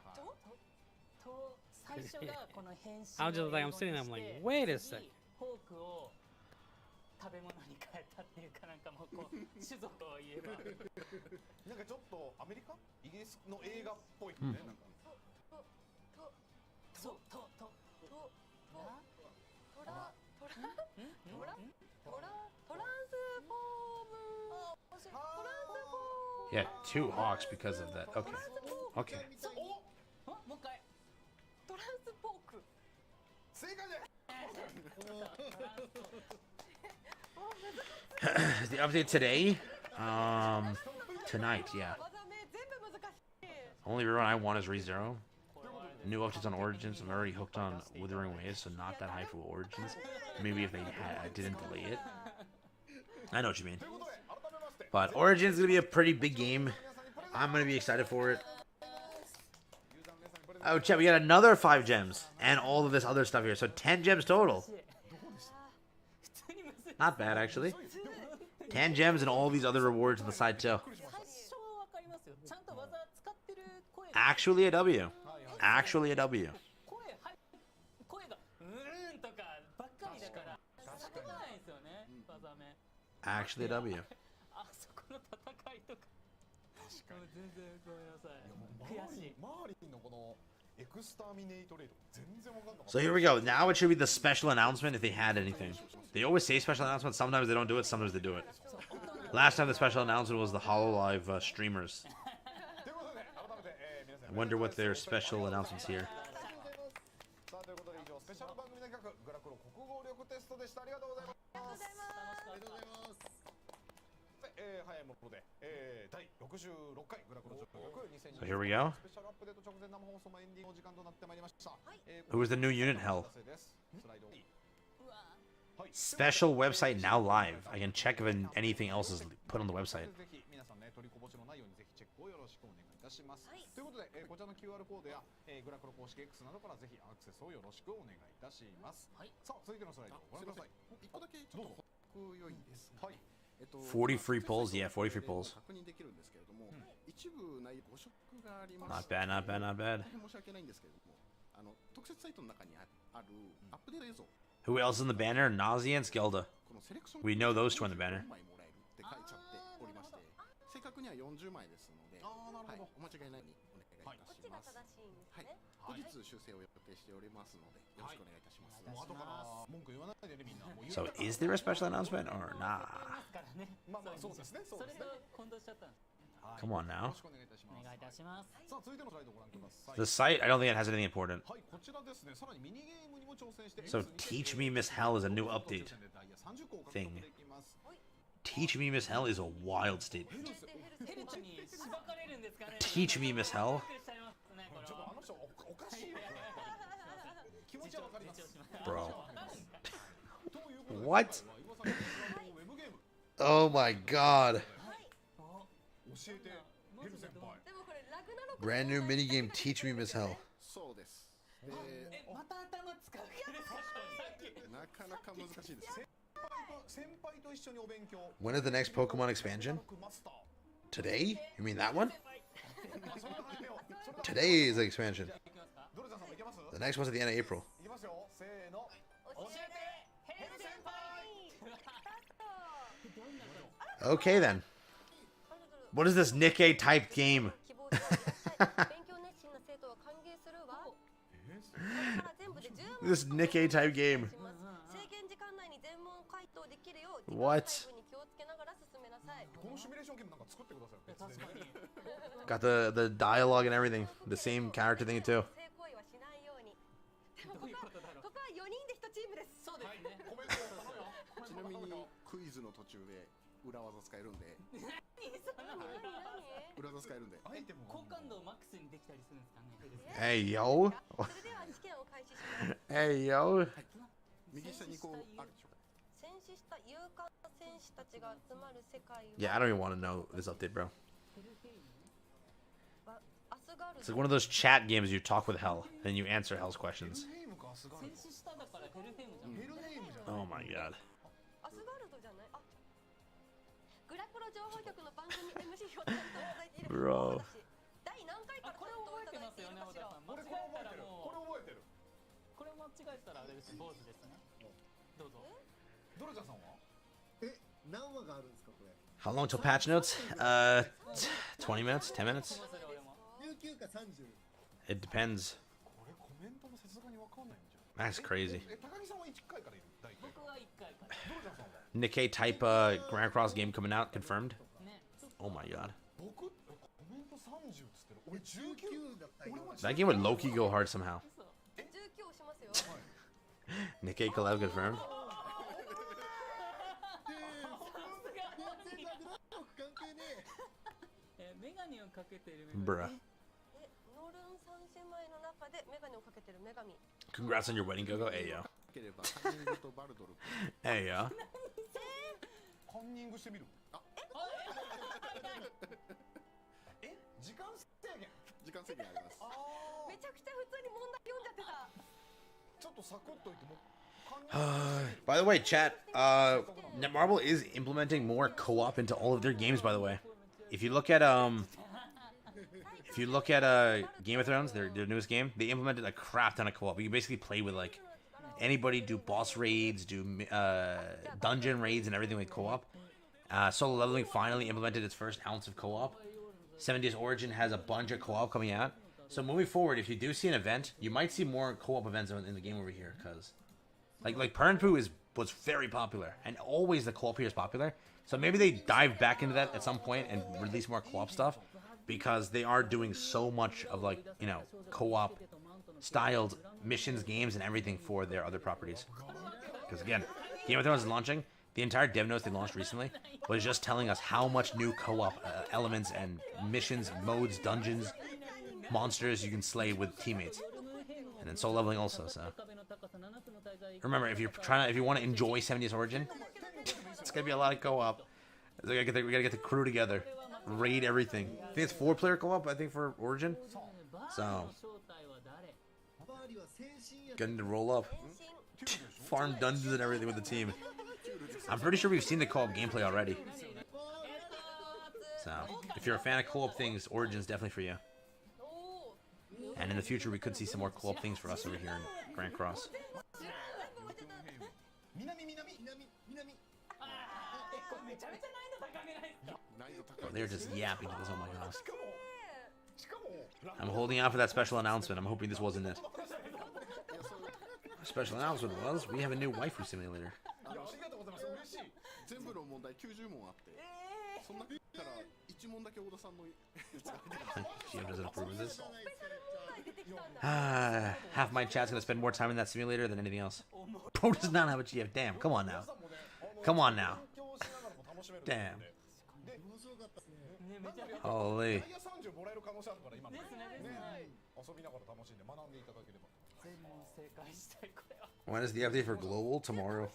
と最初がこの変身 I was just like, I'm sitting there, I'm like, wait a second. フォークを食べ物に変えたっていうかなんかもうこう種族を言えばなんかちょっとアメリカイギリスの映画っぽいねなんかとととトランスフォームトランスフォー Yeah, two hawks because of that. Okay. Okay. あもう一回トランスフォーク正解で The update today? Tonight, yeah. 技名全部難しい Only rerun I want is ReZero. New updates on Origins. I'm already hooked on Withering Waves, so not that high for Origins. Maybe if they didn't delay it. I know what you mean. ということで改めまして But Origins is gonna be a pretty big game. I'm gonna be excited for it. Oh, chat, we got another 5 gems and all of this other stuff here, so 10 gems total. 普通にむずい Not bad, actually. 10 gems and all these other rewards on the side too. 最初はわかりますよちゃんと技使ってる声が Actually a W. Actually a W. 声がうーんとかばっかりだから叫ばないんですよね技名 Actually a W. あそこの戦いとか確かに全然ごめんなさい悔しいマーリンのこのエクスターミネイトレート全然わかんなかった So here we go. Now it should be the special announcement if they had anything. They always say special announcement. Sometimes they don't do it. Sometimes they do it. Last time the special announcement was the HoloLive streamers. ということで改めて皆さん I wonder what their special announcements here. さあということで以上スペシャル番組の企画グラクロ国語力テストでしたありがとうございますありがとうございますで、早いもので、第66回グラクロ女学 So here we go. スペシャルアップデート直前生放送のエンディングの時間となってまいりました Who is the new unit? Hell. スライド Special website now live. I can check if anything else is put on the website. ぜひ皆さんね取りこぼしのないようにぜひチェックをよろしくお願いいたします、ということで、こちらの QR コードや、グラクロ公式 X などからぜひアクセスをよろしくお願いいたします、さあ続いてのスライドをご覧ください一個だけちょっと補足良いですか、はい40 free pulls? Yeah, 40 free pulls. 確認できるんですけれども、一部内容誤色がありま Not して、 bad, not bad, not bad. 大変申し訳ないんですけれども、特設サイトの中にあるアップデート映像、 Who else in the banner? Nausea and Skelda. このセレクション We know those two in the banner. 4枚もらえるって書いちゃっておりまして、正確には40枚ですので、はい、お間違いないようにお願いいたします。はい、後日修正を予定しておりますので、よろしくお願いいたします。もう後から文句言わないでねみんな。もう言う So is there a special announcement or nah? まあまあそうですね。そうそれですね。と混同しちゃったんです Come on よ now. ろしくお願いいたします。お願いいたしますさあ続いてのスライドをご覧ください。 The site, I don't think it has anything important. はい、こちらですね。さらにミニゲームにも挑戦して。 So Teach Me Miss Hell is a new update thing. Teach Me Miss Hell is a wild statement. ヘルツにしばかれるんですかね Teach Me Miss Hell? びっくりしちゃいますねこれちょっとはあの人おかしいよ。気持ちはわかります。 Bro. ということで What? 今回は岩崎さんのウェブゲーム Oh my god. 教えてヘル先輩。でもこれラグナロク Brand new minigame Teach Me Miss Hell. そうです。で、また頭使うさっきなかなか難しいです。先輩と一緒にお勉強。 When is the next Pokemon expansion? マスター。 Today? You mean that one? まあそれはねよ。それは Today is the expansion. ドルちゃんさんもいけます？ The next one's at the end of April. いきますよ。せーの。教えてヘル先輩 Okay then. What is this Nikkei type game? 希望してください勉強熱心な生徒は歓迎するわこれから全部で10問 This Nikkei type game. します制限時間内に全問回答できるよう時間 What? 配分に気をつけながら進めなさいこのシミュレーションゲームなんか作ってくださいよ。別でね。 Got the dialogue and everything. The same character thing too. 性行為はしないようにでもどういうことだろうここは4人で1チームですそうですねコメントを頼むよ。ちなみにクイズの途中で裏技使えるんで、裏技使えるんで。アイテム好感度をマックスにできたりするんですかねヘル先 Hey yo. それでは試験を開始します Hey yo. 右下にこうあるでしょ。戦死した勇敢な戦士たちが集まる世界 Yeah, I don't even want to know this update, bro. はアスガル It's like one of those chat games you talk with Hell and you answer Hell's questions. ヘルネームかアスガルド。戦死しただからヘルヘムじゃんヘルネームじゃん。 Oh my god. アスガルドじゃないあグラプロ情報局の番組 MC を担当いただいている Bro 私第何回からあこれ覚えてますよね小田さん間違えたらもうこれ覚えてる。これ間違えたらあれです坊主ですねどうぞドルちゃんさんは？え、何話があるんですかこれ How long till patch notes? 20 minutes? 10 minutes? それ俺も19か30 It depends. これコメントもさすがにわかんないんじゃん。 That's crazy. 高木さんは1回からいる。第1回。僕は1回からドルちゃんさんは？ Nikkei type Grand Cross game coming out, confirmed. ね Oh my god. 僕コメント30っつってる。俺19 だったよ That game would low-key go hard somehow. 19押しますよ Nikkei collab confirmed. 関係ねメガネをかけてる Bruh. でノルン三姉妹の中でメガネをかけてる女神 Congrats on your wedding, GoGo. Hey yo. ければカンニングとバルドル。 Hey yo. カンニングしてみる。え？時間制限。時間制限あります。めちゃくちゃ普通に問題読んじゃってたちょっとサクッといってもカンニング By the way, chat, Netmarble is implementing more co-op into all of their games, by the way. If you look at Game of Thrones, their newest game, they implemented a crap ton of co-op. You can basically play with like anybody, do boss raids, do dungeon raids and everything with co-op. Solo Leveling finally implemented its first ounce of co-op. 7 Days Origin has a bunch of co-op coming out. So moving forward, if you do see an event, you might see more co-op events in the game over here, because like Pernpoo was very popular, and always the co-op here is popular. So maybe they dive back into that at some point and release more co-op stuff, because they are doing so much of like, you know, co-op styled missions, games, and everything for their other properties. Because again, Game of Thrones is launching. The entire dev notes they launched recently was just telling us how much new co-op elements and missions, modes, dungeons, monsters you can slay with teammates. And then soul leveling also, so. Remember, if you want to enjoy 7 Days Origin, it's gonna be a lot of co-op. We gotta get the crew together, raid everything. I think it's 4-player co-op, I think, for Origin. So, getting to roll up, farm dungeons and everything with the team. I'm pretty sure we've seen the co-op gameplay already. So, if you're a fan of co-op things, Origin's definitely for you. And in the future, we could see some more co-op things for us over here in Grand Cross. Oh, they're just yapping to this. Oh my gosh. I'm holding out for that special announcement. I'm hoping this wasn't it. Our special announcement was we have a new waifu simulator. Gio doesn't approve of this. Half my chat's gonna spend more time in that simulator than anything else. Bro does not have a GF. Damn, come on now. Come on now. Damn. Holy. When is the update for Global? Tomorrow.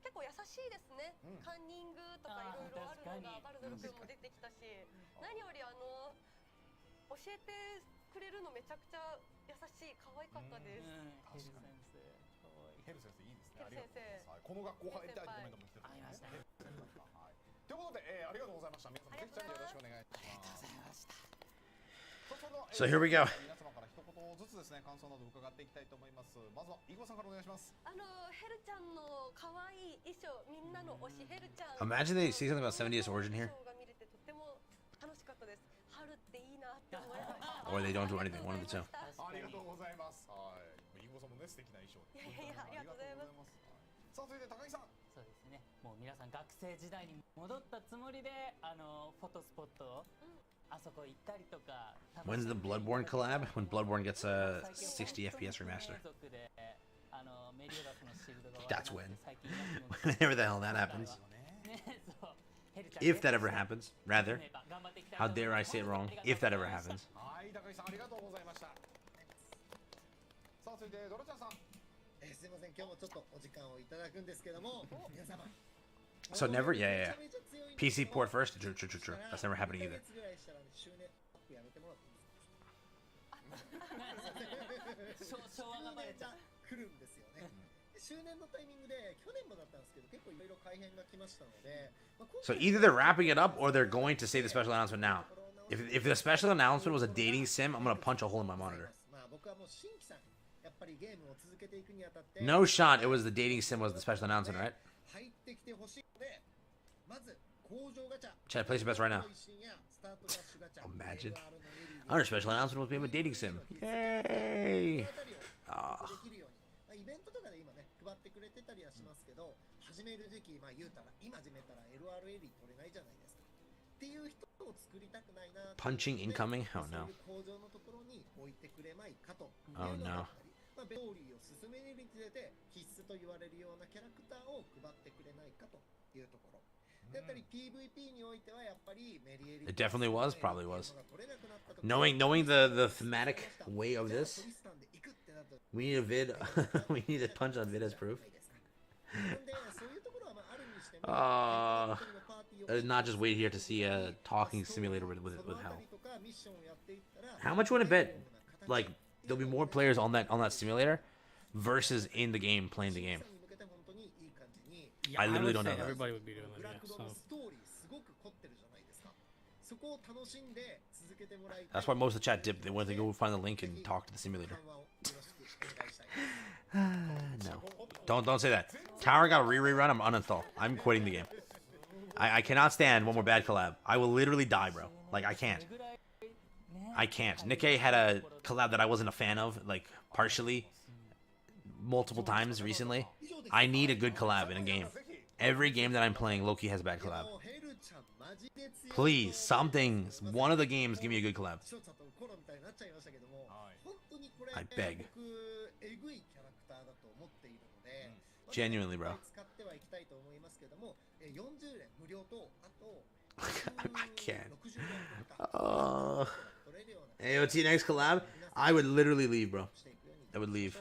結構優しいですね。カンニングとかいろいろあるのがバルドル君も出てきたし、何より教えてくれるのめちゃくちゃ優しい、可愛かったです。ヘル先生いいですね。ありがとうございます。この学校入りたいコメントも来てたね。ということで、ありがとうございました。皆さんぜひチャンネルよろしくお願いします。ありがとうございました。So here we go. 皆様から一言ずつですね、感想など伺っていきたいと思います。まずはイゴさんからお願いします。ヘルちゃんの可愛い衣装、みんなの推しヘルちゃん。Imagine they say something about 70th origin here. が見れてとても楽しかったです。春っていいなって思いました。Or they don't do anything. One of the two. ありがとうございます。はい。イゴさんもね素敵な衣装で。いやいやありがとうございます。さあ続いて高木さん。そうですね。もう皆さん学生時代に戻ったつもりでフォトスポットをあそこ行ったりとか。When's the Bloodborne collab? When Bloodborne gets a 60 FPS remaster. That's when. Whenever the hell that happens. If that ever happens, rather. How dare I say it wrong? If that ever happens. はい高木さんありがとうございました。さあ続いてドロちゃんさん。すいません今日もちょっとお時間をいただくんですけども、皆様。So never, yeah. PC port first. True. That's never happening either. 来るんですよね。周年のタイミングで去年もだったんですけど結構いろいろ改変が来ましたので。So either they're wrapping it up or they're going to say the special announcement now. If the special announcement was a dating sim, I'm gonna punch a hole in my monitor. No shot. It was the dating sim was the special announcement, right? Chad, place your bets right now. Imagine. Our special announcement was being a dating sim. Yay! Ah. イベントとかで今ね配ってくれてたりはしますけど、始める時期言うたら今始めたら LRL 取れないじゃないですか。っていう人を作りたくないな。Punching incoming? Oh no. 工場のところに置いてくれまいかと。Oh no. ストーリーを進めるにつれて必須と言われるようなキャラクターを配ってくれないかというところ。やっぱり PVP においてはやっぱりメリエリ It definitely was, probably was. Knowing the thematic way of this, we need a vid. We need a punch on vid as proof. Not just wait here to see a talking simulator with hell. How much would it bet? Like there'll be more players on that simulator versus in the game playing the game. Yeah, I literally don't know that. Everybody would be doing that. Yeah, so. That's why most of the chat dipped. They went to go find the link and talk to the simulator. No, don't say that. Tower got a rerun. I'm uninstall. I'm quitting the game. I cannot stand one more bad collab. I will literally die, bro. Like I can't. I can't. Nikkei had a collab that I wasn't a fan of, like partially, multiple times recently. I need a good collab in a game. Every game that I'm playing, Loki has a bad collab. Please, something, one of the games, give me a good collab. I beg. Genuinely, bro. I can't. AOT next collab? I would literally leave, bro. I would leave.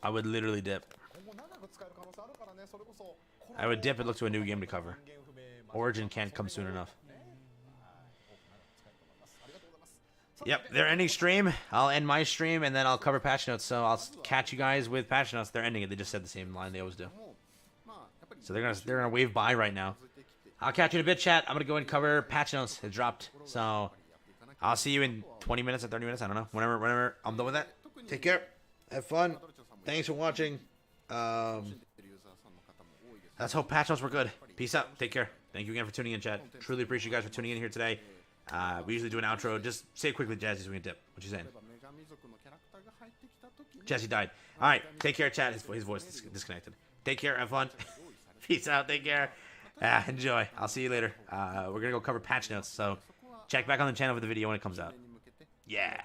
I would literally dip. I would dip and look to a new game to cover. Origin can't come soon enough. Yep, they're ending stream. I'll end my stream and then I'll cover patch notes. So I'll catch you guys with patch notes. They're ending it. They just said the same line they always do. So they're gonna wave by right now. I'll catch you in a bit, chat. I'm gonna go and cover patch notes. It dropped. So I'll see you in 20 minutes or 30 minutes. I don't know. Whenever I'm done with that. Take care. Have fun. Thanks for watching. Let's hope patch notes were good. Peace out. Take care. Thank you again for tuning in, chat. Truly appreciate you guys for tuning in here today. We usually do an outro. Just say it quickly, Jazzy, so we can dip. What you saying? Jesse died. All right. Take care, chat. His voice is disconnected. Take care. Have fun. Peace out. Take care. Enjoy. I'll see you later. We're going to go cover patch notes. So check back on the channel for the video when it comes out. Yeah.